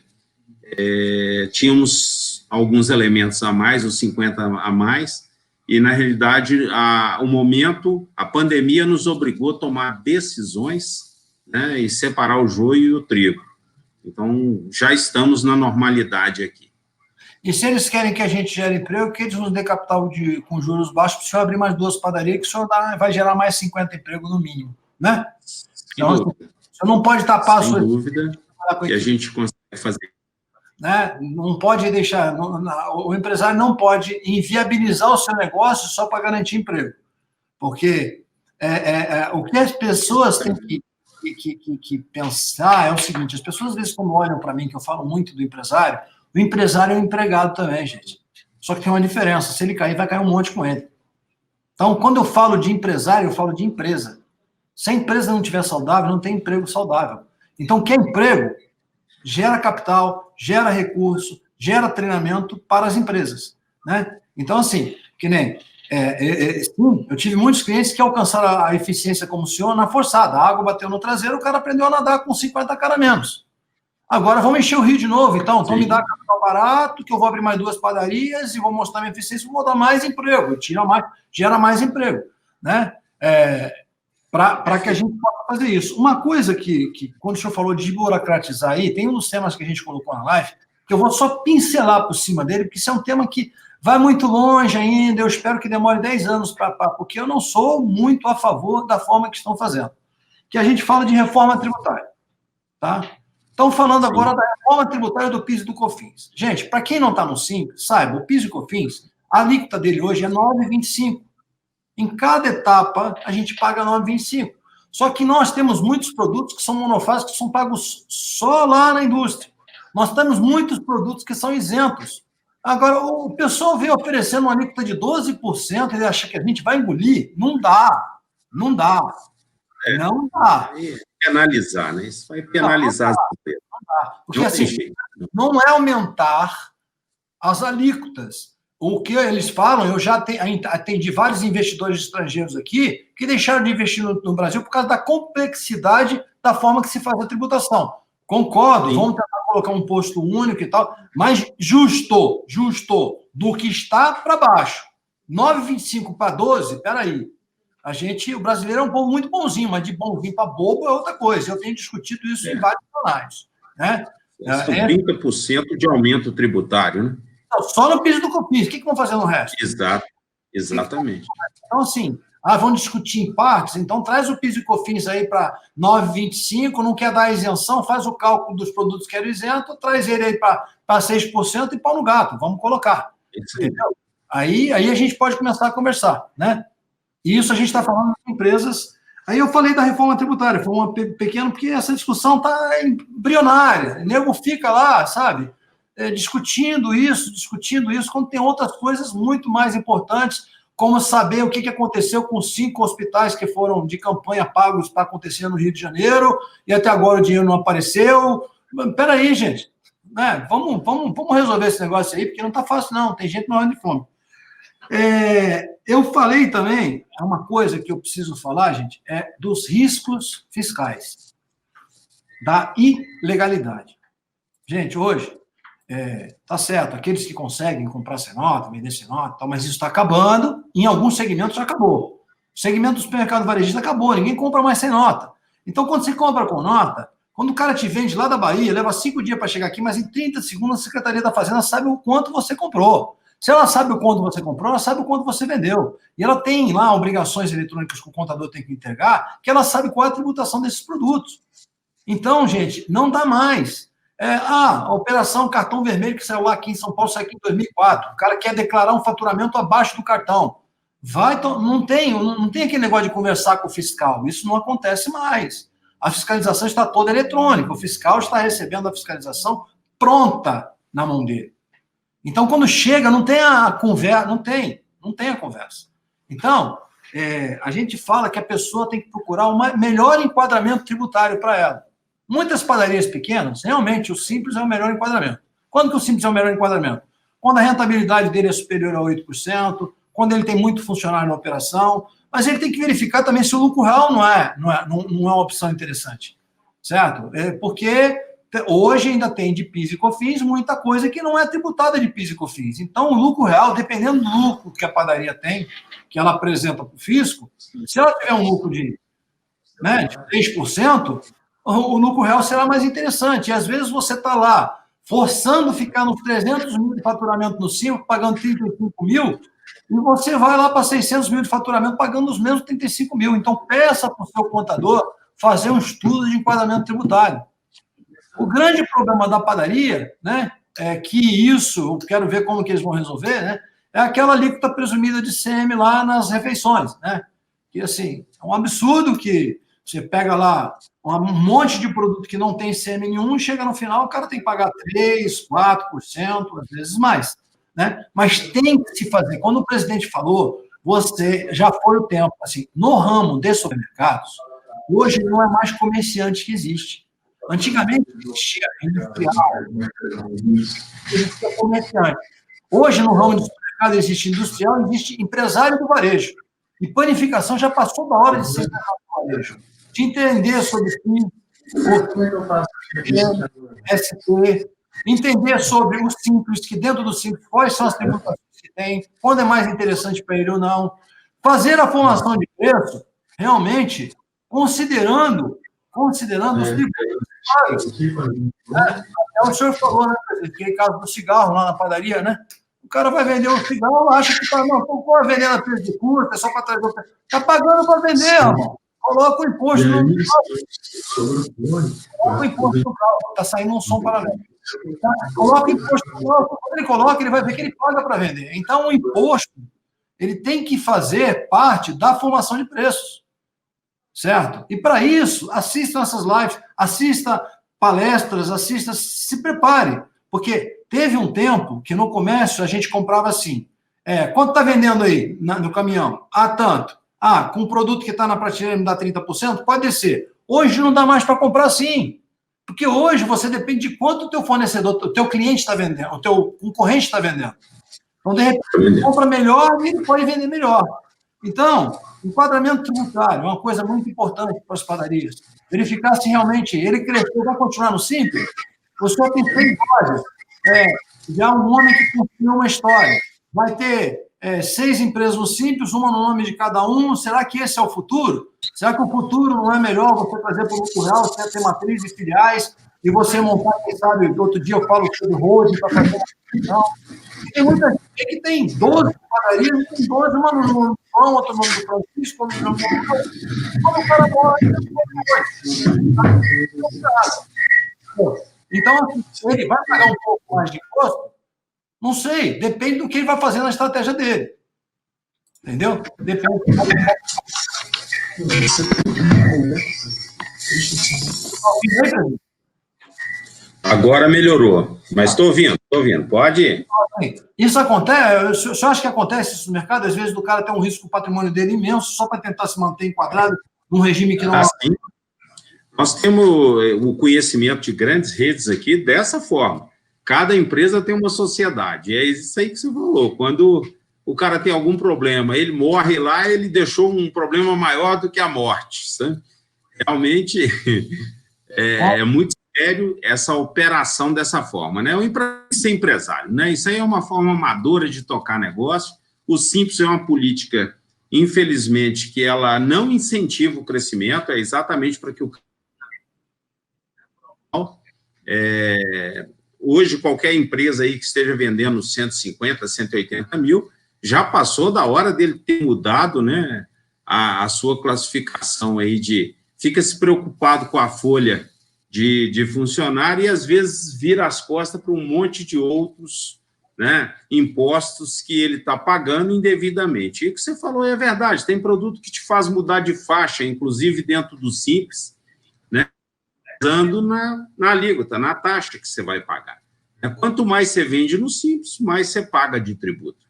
tínhamos alguns elementos a mais, os 50 a mais, e, na realidade, o momento, a pandemia nos obrigou a tomar decisões, né, e separar o joio e o trigo. Então, já estamos na normalidade aqui. E se eles querem que a gente gere emprego, que eles nos dê capital com juros baixos, para o senhor abrir mais 2 padarias, que o senhor vai gerar mais 50 empregos no mínimo, né? Então, o senhor não pode tapar a sua... Sem dúvida, que a gente consegue fazer. Né? Não pode deixar... o empresário não pode inviabilizar o seu negócio só para garantir emprego. Porque o que as pessoas têm que pensar é o seguinte: as pessoas, às vezes, quando olham para mim, que eu falo muito do empresário, o empresário é um empregado também, gente. Só que tem uma diferença: se ele cair, vai cair um monte com ele. Então, quando eu falo de empresário, eu falo de empresa. Se a empresa não estiver saudável, não tem emprego saudável. Então, quer emprego? gera capital, gera recurso, gera treinamento para as empresas, né? Então, assim, que nem... sim, eu tive muitos clientes que alcançaram a eficiência como o senhor na forçada. A água bateu no traseiro, o cara aprendeu a nadar com 50 cara a menos. Agora vamos encher o rio de novo, então me dá capital barato, que eu vou abrir mais 2 padarias e vou mostrar minha eficiência, vou dar mais emprego, gera mais emprego, né? Para que a gente possa fazer isso. Uma coisa que, quando o senhor falou de burocratizar aí, tem um dos temas que a gente colocou na live, que eu vou só pincelar por cima dele, porque isso é um tema que vai muito longe ainda, eu espero que demore 10 anos, porque eu não sou muito a favor da forma que estão fazendo. Que a gente fala de reforma tributária, tá? Estão falando agora da reforma tributária do PIS e do COFINS. Gente, para quem não está no Simples, saiba, o PIS e o COFINS, a alíquota dele hoje é 9,25. Em cada etapa, a gente paga 9,25. Só que nós temos muitos produtos que são monofásicos, que são pagos só lá na indústria. Nós temos muitos produtos que são isentos. Agora, o pessoal vem oferecendo uma alíquota de 12% e ele acha que a gente vai engolir. Não dá. Não dá. Não dá. Penalizar, né? Isso vai penalizar as empresas. Não dá. Porque, assim, não é aumentar as alíquotas. O que eles falam, eu já atendi vários investidores estrangeiros aqui que deixaram de investir no Brasil por causa da complexidade da forma que se faz a tributação. Concordo, vamos tentar colocar um imposto único e tal, mas justo, do que está para baixo. 9,25 para 12, peraí. O brasileiro é um povo muito bonzinho, mas de bonzinho para bobo é outra coisa. Eu tenho discutido isso em vários canais. Né? São 30% de aumento tributário, né? Não, só no PIS do COFINS. O que vão fazer no resto? Exatamente. Então, assim, vamos discutir em partes, então traz o PIS e COFINS aí para 9,25, não quer dar a isenção, faz o cálculo dos produtos que eram isentos, traz ele aí para 6% e pau no gato, vamos colocar. Entendeu? Aí a gente pode começar a conversar, né? E isso a gente está falando de empresas. Aí eu falei da reforma tributária, foi uma pequena, porque essa discussão está embrionária. O nego fica lá, sabe, discutindo isso, quando tem outras coisas muito mais importantes, como saber o que aconteceu com 5 hospitais que foram de campanha pagos para acontecer no Rio de Janeiro, e até agora o dinheiro não apareceu. Espera aí, gente. Né? Vamos resolver esse negócio aí, porque não está fácil, não. Tem gente morrendo de fome. Eu falei também, uma coisa que eu preciso falar, gente, dos riscos fiscais, da ilegalidade. Gente, hoje, tá certo, aqueles que conseguem comprar sem nota, vender sem nota, mas isso está acabando, em alguns segmentos já acabou. O segmento do supermercado varejista acabou, ninguém compra mais sem nota. Então, quando você compra com nota, quando o cara te vende lá da Bahia, leva 5 dias para chegar aqui, mas em 30 segundos a Secretaria da Fazenda sabe o quanto você comprou. Se ela sabe o quanto você comprou, ela sabe o quanto você vendeu. E ela tem lá obrigações eletrônicas que o contador tem que entregar, que ela sabe qual é a tributação desses produtos. Então, gente, não dá mais. A operação cartão vermelho que saiu lá aqui em São Paulo, saiu aqui em 2004. O cara quer declarar um faturamento abaixo do cartão. Não tem aquele negócio de conversar com o fiscal. Isso não acontece mais. A fiscalização está toda eletrônica. O fiscal está recebendo a fiscalização pronta na mão dele. Então, quando chega, não tem a conversa, não tem a conversa. Então, a gente fala que a pessoa tem que procurar um melhor enquadramento tributário para ela. Muitas padarias pequenas, realmente, o Simples é o melhor enquadramento. Quando que o Simples é o melhor enquadramento? Quando a rentabilidade dele é superior a 8%, quando ele tem muito funcionário na operação, mas ele tem que verificar também se o lucro real não é uma opção interessante, certo? Porque hoje ainda tem de PIS e COFINS muita coisa que não é tributada de PIS e COFINS. Então, o lucro real, dependendo do lucro que a padaria tem, que ela apresenta para o fisco, se ela tiver um lucro de 3%, o lucro real será mais interessante. E, às vezes, você está lá forçando ficar nos 300 mil de faturamento no Simples, pagando 35 mil, e você vai lá para 600 mil de faturamento pagando os mesmos 35 mil. Então, peça para o seu contador fazer um estudo de enquadramento tributário. O grande problema da padaria, né, é que isso, eu quero ver como que eles vão resolver, né, é aquela alíquota presumida de CM lá nas refeições, né, que, assim, é um absurdo que você pega lá um monte de produto que não tem CM nenhum, chega no final, o cara tem que pagar 3%, 4%, às vezes mais, né, mas tem que se fazer. Quando o presidente falou, já foi o tempo, assim, no ramo de supermercados, hoje não é mais comerciante que existe. Antigamente existia industrial, existia comerciante. Hoje, no ramo do supermercado, existe industrial, existe empresário do varejo. E panificação já passou da hora de ser empresário do varejo. De entender sobre ST, entender sobre o Simples, que dentro do Simples, quais são as tributações que tem, quando é mais interessante para ele ou não. Fazer a formação de preço, realmente, considerando os tributos. O senhor falou, né, que é o caso do cigarro lá na padaria, né? O cara vai vender um cigarro, acha que está não vendendo a preço de custo, é só para trazer o preço. Está pagando para vender, irmão. Coloca o imposto no carro. Coloca o imposto no carro. Está saindo um som paralelo. Coloca o imposto no carro. Quando ele coloca, ele vai ver que ele paga para vender. Então, o imposto, ele tem que fazer parte da formação de preços. Certo? E, para isso, assistam essas lives, assista palestras, assista, se prepare. Porque teve um tempo que no comércio a gente comprava assim, quanto está vendendo aí no caminhão? Ah, tanto. Ah, com o produto que está na prateleira me dá 30%? Pode descer. Hoje não dá mais para comprar assim. Porque hoje você depende de quanto o teu fornecedor, o teu cliente está vendendo, o teu concorrente está vendendo. Então, de repente, ele compra melhor e ele pode vender melhor. Então, enquadramento tributário é uma coisa muito importante para as padarias. Verificar se realmente ele cresceu, vai continuar no Simples. O senhor tem 6 lojas. Já um homem que construiu uma história. Vai ter 6 empresas no Simples, uma no nome de cada um. Será que esse é o futuro? Será que o futuro não é melhor você fazer para o lucro real, você ter matriz e filiais, e você montar, quem sabe, outro dia eu falo sobre holding para fazer uma decisão. Tem muita gente que tem 12 padarias, tem 12, uma no nome do João, outra no nome do Francisco, outra no nome do João. Quando o cara morre, então, ele vai pagar um pouco mais de imposto? Não sei, depende do que ele vai fazer na estratégia dele. Entendeu? Depende. Agora melhorou, mas estou ouvindo. Pode ir. Isso acontece, o senhor acha que acontece isso no mercado? Às vezes o cara tem um risco, o patrimônio dele imenso, só para tentar se manter enquadrado num regime que não... Sim. Nós temos o conhecimento de grandes redes aqui dessa forma. Cada empresa tem uma sociedade. É isso aí que você falou. Quando o cara tem algum problema, ele morre lá, ele deixou um problema maior do que a morte. Sabe? Realmente é muito sério essa operação dessa forma. Né? O empresário, né? Isso aí é uma forma amadora de tocar negócio. O Simples é uma política, infelizmente, que ela não incentiva o crescimento, é exatamente para que o hoje, qualquer empresa aí que esteja vendendo 150, 180 mil, já passou da hora dele ter mudado, né, a sua classificação aí fica se preocupado com a folha de funcionário e, às vezes, vira as costas para um monte de outros, né, impostos que ele está pagando indevidamente. E o que você falou é verdade, tem produto que te faz mudar de faixa, inclusive dentro do Simples, usando na alíquota, na taxa que você vai pagar. Quanto mais você vende no Simples, mais você paga de tributo.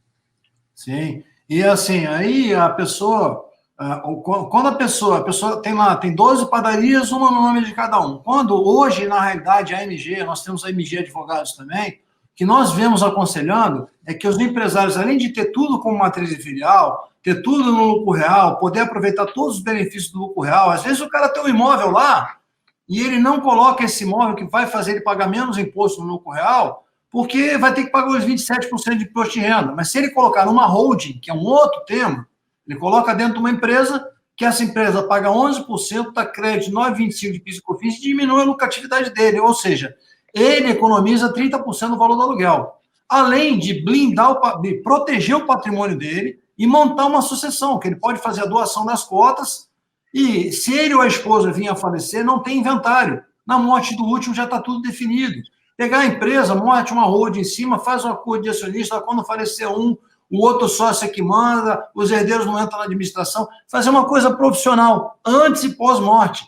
Sim, e assim, aí a pessoa, quando a pessoa tem 12 padarias, uma no nome de cada um. Quando hoje, na realidade, a MG, nós temos a MG Advogados também, que nós vemos aconselhando é que os empresários, além de ter tudo como matriz e filial, ter tudo no lucro real, poder aproveitar todos os benefícios do lucro real, às vezes o cara tem um imóvel lá, e ele não coloca esse imóvel que vai fazer ele pagar menos imposto no lucro real, porque vai ter que pagar os 27% de imposto de renda. Mas se ele colocar numa holding, que é um outro tema, ele coloca dentro de uma empresa, que essa empresa paga 11%, dá crédito 9,25% de PIS e COFINS e diminui a lucratividade dele. Ou seja, ele economiza 30% do valor do aluguel. Além de blindar, de proteger o patrimônio dele e montar uma sucessão, que ele pode fazer a doação das cotas. E se ele ou a esposa vinha a falecer, não tem inventário. Na morte do último já está tudo definido. Pegar a empresa, morte uma holding em cima, faz um acordo de acionista, quando falecer um, o outro sócio é que manda, os herdeiros não entram na administração. Fazer uma coisa profissional, antes e pós-morte.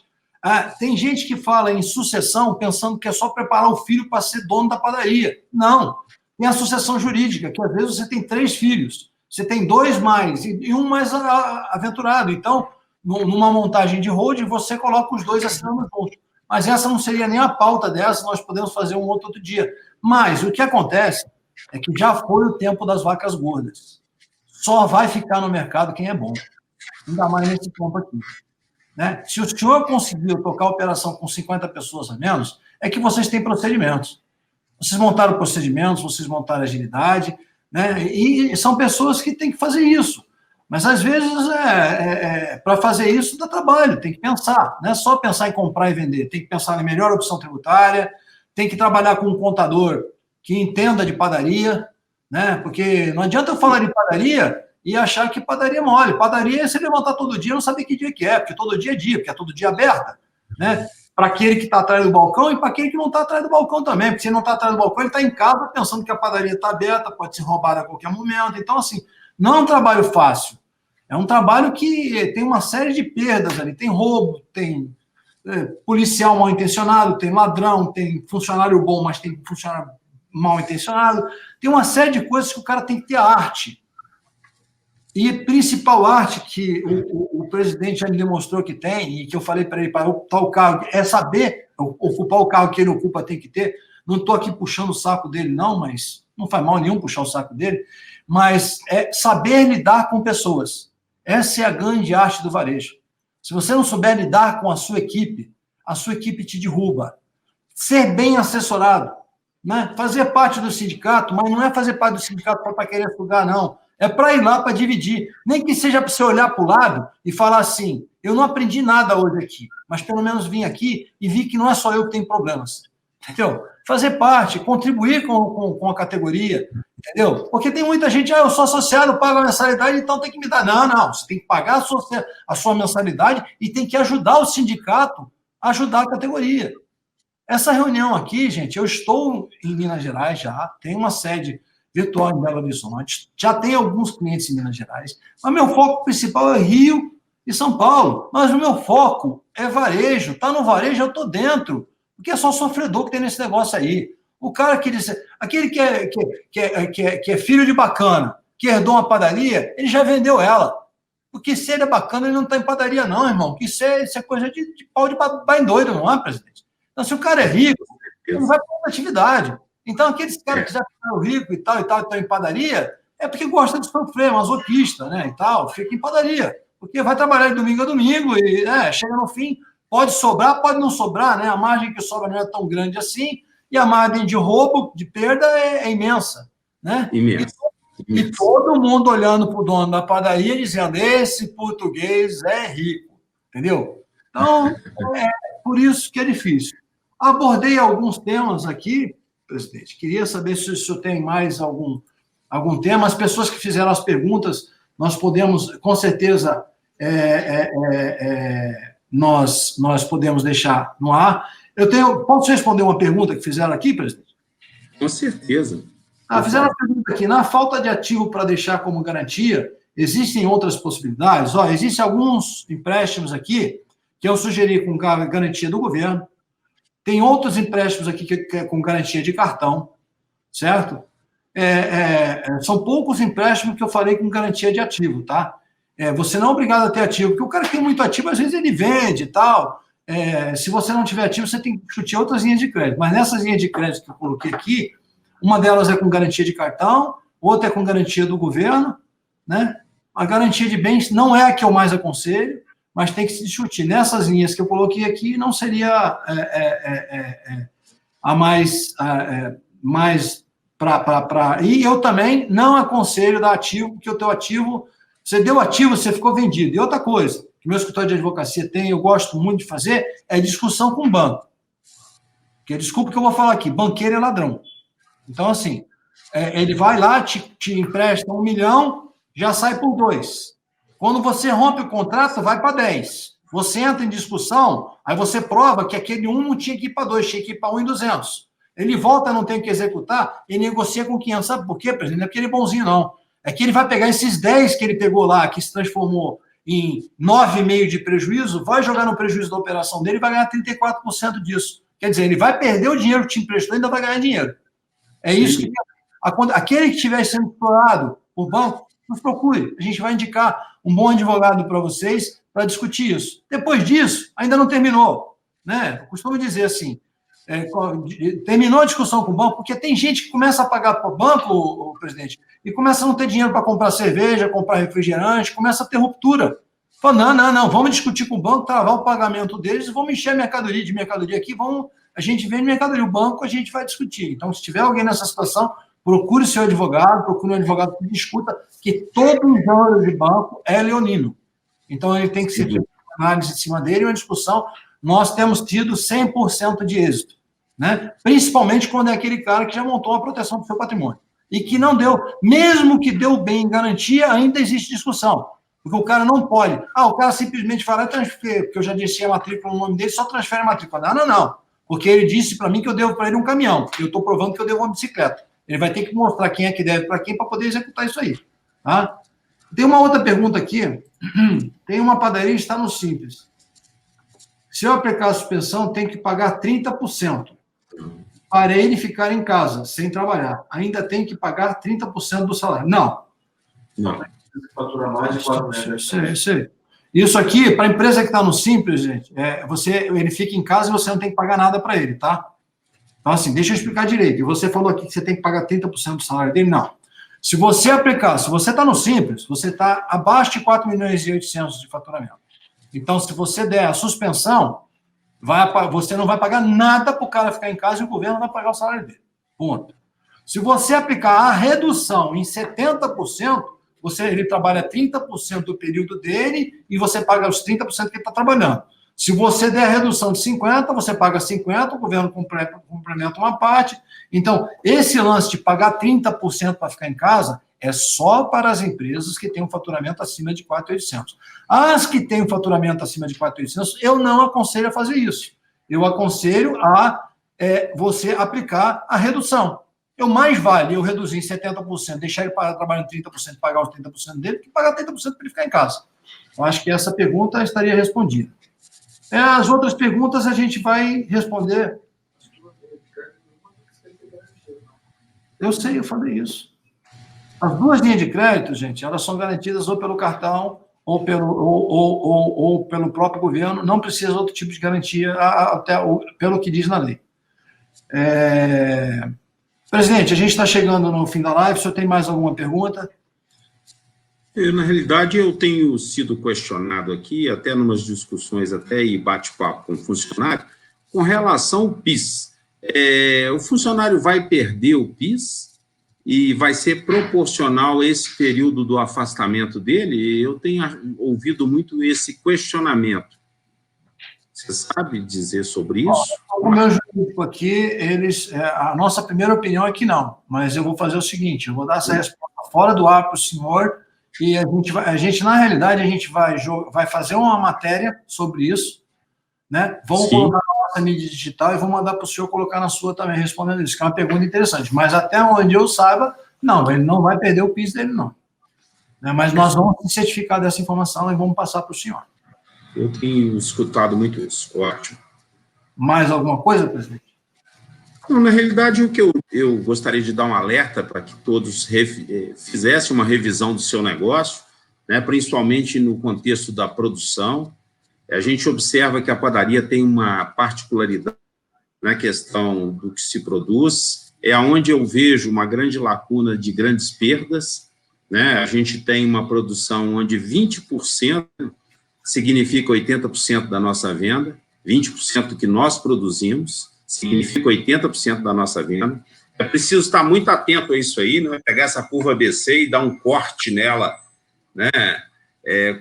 Tem gente que fala em sucessão pensando que é só preparar o filho para ser dono da padaria. Não. Tem a sucessão jurídica, que às vezes você tem 3 filhos, você tem 2 mais e um mais aventurado. Então, numa montagem de holding, você coloca os 2 assinando juntos. Mas essa não seria nem a pauta dessa, nós podemos fazer um outro dia. Mas o que acontece é que já foi o tempo das vacas gordas. Só vai ficar no mercado quem é bom. Ainda mais nesse ponto aqui. Né? Se o senhor conseguiu tocar a operação com 50 pessoas a menos, é que vocês têm procedimentos. Vocês montaram procedimentos, vocês montaram agilidade, né? E são pessoas que têm que fazer isso. Mas, às vezes, para fazer isso dá trabalho, tem que pensar. Não é só pensar em comprar e vender, tem que pensar na melhor opção tributária, tem que trabalhar com um contador que entenda de padaria, né? Porque não adianta eu falar de padaria e achar que padaria é mole. Padaria é você levantar todo dia e não saber que dia que é, porque todo dia é dia, porque é todo dia aberta, né? Para aquele que está atrás do balcão e para aquele que não está atrás do balcão também, porque se ele não está atrás do balcão, ele está em casa pensando que a padaria está aberta, pode ser roubada a qualquer momento. Então, assim, não é um trabalho fácil. É um trabalho que tem uma série de perdas ali. Tem roubo, tem policial mal intencionado, tem ladrão, tem funcionário bom, mas tem funcionário mal intencionado. Tem uma série de coisas que o cara tem que ter arte. E a principal arte que o presidente já me demonstrou que tem, e que eu falei para ele, para ocupar o cargo, é saber ocupar o cargo que ele ocupa, tem que ter. Não estou aqui puxando o saco dele, não, mas não faz mal nenhum puxar o saco dele, mas é saber lidar com pessoas. Essa é a grande arte do varejo. Se você não souber lidar com a sua equipe te derruba. Ser bem assessorado, né? Fazer parte do sindicato, mas não é fazer parte do sindicato para querer sugar, não. É para ir lá para dividir. Nem que seja para você olhar para o lado e falar assim, eu não aprendi nada hoje aqui, mas pelo menos vim aqui e vi que não é só eu que tenho problemas. Entendeu? Fazer parte, contribuir com a categoria, entendeu? Porque tem muita gente, eu sou associado, pago a mensalidade, então tem que me dar. Não, você tem que pagar a sua mensalidade e tem que ajudar o sindicato a ajudar a categoria. Essa reunião aqui, gente, eu estou em Minas Gerais já, tem uma sede virtual em Belo Horizonte, já tem alguns clientes em Minas Gerais, mas meu foco principal é Rio e São Paulo, mas o meu foco é varejo, tá no varejo, eu tô dentro, porque é só sofredor que tem nesse negócio aí. O cara que diz, aquele que é filho de bacana, que herdou uma padaria, ele já vendeu ela, porque se ele é bacana, ele não tá em padaria não, irmão, que isso é coisa de pau de pai doido, não é, presidente? Então, se o cara é rico, ele não vai para outra atividade. Então, aqueles caras que já ficaram ricos e tal, estão em padaria, é porque gosta de sofrer, masoquista, né, e tal, fica em padaria. Porque vai trabalhar de domingo a domingo e chega no fim, pode sobrar, pode não sobrar, né? A margem que sobra não é tão grande assim e a margem de roubo, de perda é imensa, né? Imensa. E todo mundo olhando para o dono da padaria dizendo, esse português é rico, entendeu? Então, é por isso que é difícil. Abordei alguns temas aqui, presidente. Queria saber se o senhor tem mais algum tema. As pessoas que fizeram as perguntas, nós podemos, com certeza, nós podemos deixar no ar. Posso responder uma pergunta que fizeram aqui, presidente? Com certeza. Fizeram uma pergunta aqui. Na falta de ativo para deixar como garantia, existem outras possibilidades? Existem alguns empréstimos aqui que eu sugeri com garantia do governo. Tem outros empréstimos aqui que é com garantia de cartão, certo? São poucos empréstimos que eu falei com garantia de ativo, tá? Você não é obrigado a ter ativo, porque o cara que tem muito ativo, às vezes ele vende e tal. Se você não tiver ativo, você tem que discutir outras linhas de crédito. Mas nessas linhas de crédito que eu coloquei aqui, uma delas é com garantia de cartão, outra é com garantia do governo, né? A garantia de bens não é a que eu mais aconselho, mas tem que se discutir. Nessas linhas que eu coloquei aqui, não seria a mais para... E eu também não aconselho dar ativo, porque o teu ativo, você deu ativo, você ficou vendido. E outra coisa, que meu escritório de advocacia tem, eu gosto muito de fazer, é discussão com o banco. Porque, desculpa o que eu vou falar aqui, banqueiro é ladrão. Então, assim, ele vai lá, te empresta 1 milhão, já sai por 2. Quando você rompe o contrato, vai para 10. Você entra em discussão, aí você prova que aquele 1 não tinha que ir para 2, tinha que ir para 1.200. Ele volta, não tem que executar, e negocia com 500. Sabe por quê, presidente? Não é porque ele é bonzinho, não. É que ele vai pegar esses 10 que ele pegou lá, que se transformou em 9,5% de prejuízo, vai jogar no prejuízo da operação dele e vai ganhar 34% disso. Quer dizer, ele vai perder o dinheiro que te emprestou e ainda vai ganhar dinheiro. É isso que... Aquele que estiver sendo explorado por banco, nos procure. A gente vai indicar um bom advogado para vocês para discutir isso. Depois disso, ainda não terminou. né? Eu costumo dizer assim, terminou a discussão com o banco, porque tem gente que começa a pagar para o banco, o presidente, e começa a não ter dinheiro para comprar cerveja, comprar refrigerante, começa a ter ruptura. Fala, não, vamos discutir com o banco, travar o pagamento deles, vamos encher a mercadoria de mercadoria aqui, a gente vende mercadoria, o banco a gente vai discutir. Então, se tiver alguém nessa situação, procure seu advogado, procure um advogado que discuta, que todo gênero de banco é leonino. Então, ele tem que ser feita uma análise em cima dele, uma discussão. Nós temos tido 100% de êxito, né? Principalmente quando é aquele cara que já montou a proteção do seu patrimônio e que não deu, mesmo que deu bem em garantia, ainda existe discussão, porque o cara não pode. O cara simplesmente fala, transfere, porque eu já disse a matrícula no nome dele, só transfere a matrícula. Não, porque ele disse para mim que eu devo para ele um caminhão, eu estou provando que eu devo uma bicicleta. Ele vai ter que mostrar quem é que deve para quem para poder executar isso aí. Tá? Tem uma outra pergunta aqui. Tem uma padaria que está no Simples. Se eu aplicar a suspensão, tem que pagar 30%. Para ele ficar em casa, sem trabalhar. Ainda tem que pagar 30% do salário. Não. Fatura mais de 4 meses. Isso aqui, para a empresa que está no Simples, gente, ele fica em casa e você não tem que pagar nada para ele, tá? Então, assim, deixa eu explicar direito. E você falou aqui que você tem que pagar 30% do salário dele. Não. Se você aplicar, se você está no Simples, você está abaixo de 4 milhões e 800 de faturamento. Então, se você der a suspensão, você não vai pagar nada para o cara ficar em casa e o governo vai pagar o salário dele. Ponto. Se você aplicar a redução em 70%, ele trabalha 30% do período dele e você paga os 30% que ele está trabalhando. Se você der a redução de 50%, você paga 50%, o governo complementa uma parte. Então, esse lance de pagar 30% para ficar em casa é só para as empresas que têm um faturamento acima de 4.800. As que têm um faturamento acima de 4.800, eu não aconselho a fazer isso. Eu aconselho a você aplicar a redução. Mais vale eu reduzir em 70%, deixar ele trabalhando 30%, pagar os 30% dele, que pagar 30% para ele ficar em casa. Eu acho que essa pergunta estaria respondida. As outras perguntas a gente vai responder. Eu sei, eu falei isso. As duas linhas de crédito, gente, elas são garantidas ou pelo cartão ou pelo próprio governo. Não precisa de outro tipo de garantia, até pelo que diz na lei. Presidente, a gente está chegando no fim da live. O senhor tem mais alguma pergunta? Na realidade, eu tenho sido questionado aqui, até em umas discussões e bate-papo com o funcionário, com relação ao PIS. O funcionário vai perder o PIS e vai ser proporcional a esse período do afastamento dele? Eu tenho ouvido muito esse questionamento. Você sabe dizer sobre isso? O meu jurídico aqui, a nossa primeira opinião é que não, mas eu vou fazer o seguinte, eu vou dar essa resposta fora do ar para o senhor, e a gente, na realidade, a gente vai fazer uma matéria sobre isso, né? Vamos colocar na nossa mídia digital e vou mandar para o senhor colocar na sua também, respondendo isso, que é uma pergunta interessante. Mas até onde eu saiba, não, ele não vai perder o PIS dele, não. Mas nós vamos certificar dessa informação e vamos passar para o senhor. Eu tenho escutado muito isso. Ótimo. Mais alguma coisa, presidente? Não, na realidade, o que eu gostaria de dar um alerta para que todos fizessem uma revisão do seu negócio, né, principalmente no contexto da produção. A gente observa que a padaria tem uma particularidade na questão do que se produz, é onde eu vejo uma grande lacuna de grandes perdas, né? A gente tem uma produção onde 20% significa 80% da nossa venda, 20% do que nós produzimos significa 80% da nossa venda. É preciso estar muito atento a isso aí, né? Pegar essa curva ABC e dar um corte nela, né?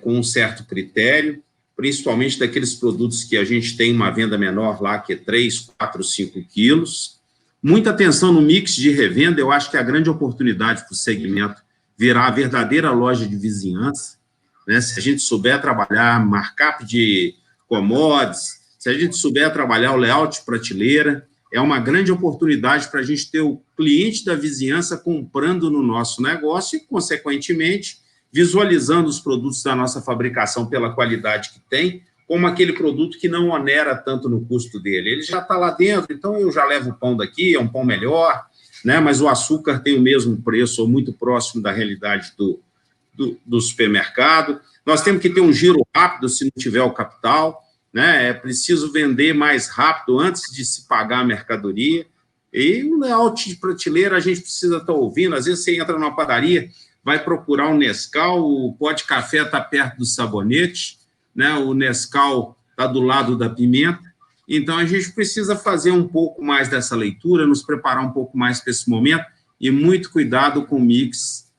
Com um certo critério, principalmente daqueles produtos que a gente tem uma venda menor lá, que é 3, 4, 5 quilos. Muita atenção no mix de revenda, eu acho que é a grande oportunidade para o segmento virar a verdadeira loja de vizinhança, né? Se a gente souber trabalhar markup de commodities, se a gente souber trabalhar o layout de prateleira, é uma grande oportunidade para a gente ter o cliente da vizinhança comprando no nosso negócio e, consequentemente, visualizando os produtos da nossa fabricação pela qualidade que tem, como aquele produto que não onera tanto no custo dele. Ele já está lá dentro, então eu já levo o pão daqui, é um pão melhor, né? Mas o açúcar tem o mesmo preço, ou muito próximo da realidade do supermercado. Nós temos que ter um giro rápido se não tiver o capital, né? É preciso vender mais rápido antes de se pagar a mercadoria. E o layout de prateleira a gente precisa estar ouvindo. Às vezes você entra numa padaria, vai procurar um Nescau, o pó de café está perto do sabonete, né? O Nescau está do lado da pimenta. Então, a gente precisa fazer um pouco mais dessa leitura, nos preparar um pouco mais para esse momento, e muito cuidado com o mix,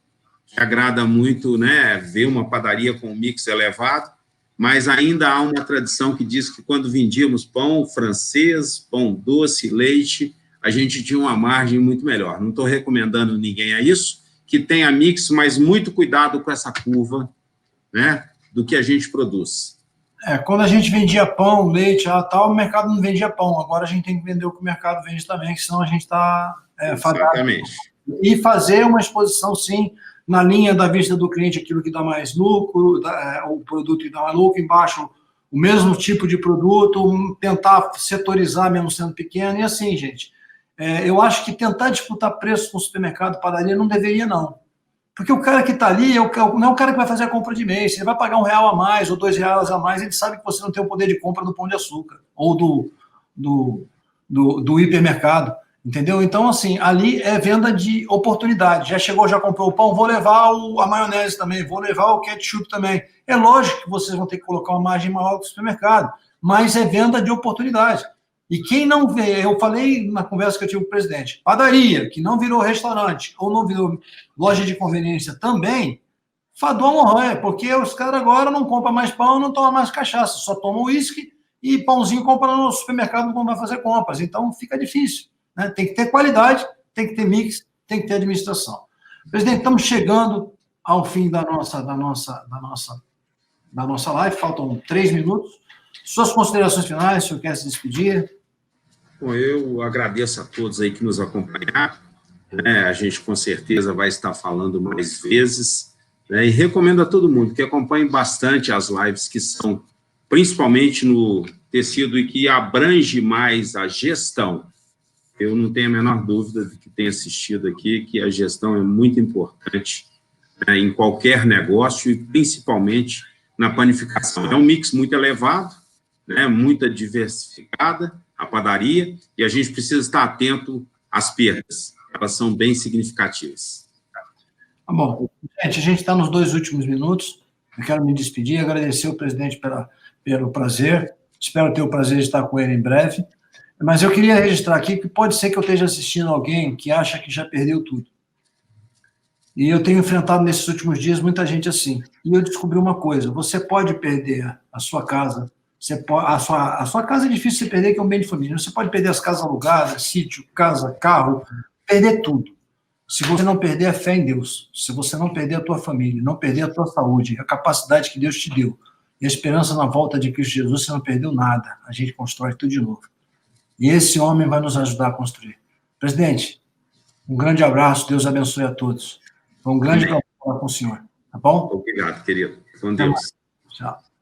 que agrada muito, né? Ver uma padaria com um mix elevado, mas ainda há uma tradição que diz que quando vendíamos pão francês, pão doce, leite, a gente tinha uma margem muito melhor. Não estou recomendando ninguém a isso, que tenha mix, mas muito cuidado com essa curva, né, do que a gente produz. Quando a gente vendia pão, leite, tal, o mercado não vendia pão. Agora a gente tem que vender o que o mercado vende também, que senão a gente está Exatamente. E fazer uma exposição, sim, na linha da vista do cliente, aquilo que dá mais lucro, o produto que dá mais lucro, embaixo o mesmo tipo de produto, tentar setorizar mesmo sendo pequeno, e assim, gente. Eu acho que tentar disputar preço com o supermercado, padaria, não deveria, não. Porque o cara que está ali não é o cara que vai fazer a compra de mês. Ele vai pagar R$1 a mais ou R$2 a mais, ele sabe que você não tem o poder de compra do Pão de Açúcar ou do hipermercado, entendeu? Então, assim, ali é venda de oportunidade. Já chegou, já comprou o pão, vou levar a maionese também, vou levar o ketchup também. É lógico que vocês vão ter que colocar uma margem maior do supermercado, mas é venda de oportunidade. E quem não vê, eu falei na conversa que eu tive com o presidente, padaria, que não virou restaurante, ou não virou loja de conveniência também, fadou morrer, porque os caras agora não compram mais pão, não tomam mais cachaça, só tomam uísque e pãozinho compra no supermercado quando vai fazer compras. Então fica difícil, né? Tem que ter qualidade, tem que ter mix, tem que ter administração. Presidente, estamos chegando ao fim da nossa live, faltam 3 minutos. Suas considerações finais, se o senhor quer se despedir? Bom, eu agradeço a todos aí que nos acompanharam, né? A gente com certeza vai estar falando mais vezes, né? E recomendo a todo mundo que acompanhe bastante as lives que são principalmente no tecido e que abrange mais a gestão. Eu não tenho a menor dúvida de que tenha assistido aqui que a gestão é muito importante, né, em qualquer negócio e principalmente na panificação. É um mix muito elevado, né, muito diversificada, a padaria, e a gente precisa estar atento às perdas. Elas são bem significativas. Tá bom. Gente, a gente está nos 2 últimos minutos. Eu quero me despedir, agradecer ao presidente pelo prazer. Espero ter o prazer de estar com ele em breve. Mas eu queria registrar aqui que pode ser que eu esteja assistindo alguém que acha que já perdeu tudo. E eu tenho enfrentado nesses últimos dias muita gente assim. E eu descobri uma coisa: você pode perder a sua casa. A sua casa é difícil você perder, que é um bem de família. Você pode perder as casas alugadas, sítio, casa, carro, perder tudo. Se você não perder a fé em Deus, se você não perder a tua família, não perder a tua saúde, a capacidade que Deus te deu, e a esperança na volta de Cristo Jesus, você não perdeu nada. A gente constrói tudo de novo. E esse homem vai nos ajudar a construir. Presidente, um grande abraço, Deus abençoe a todos. Foi um grande prazer falar com o senhor, tá bom? Obrigado, querido. Com Deus. Tchau.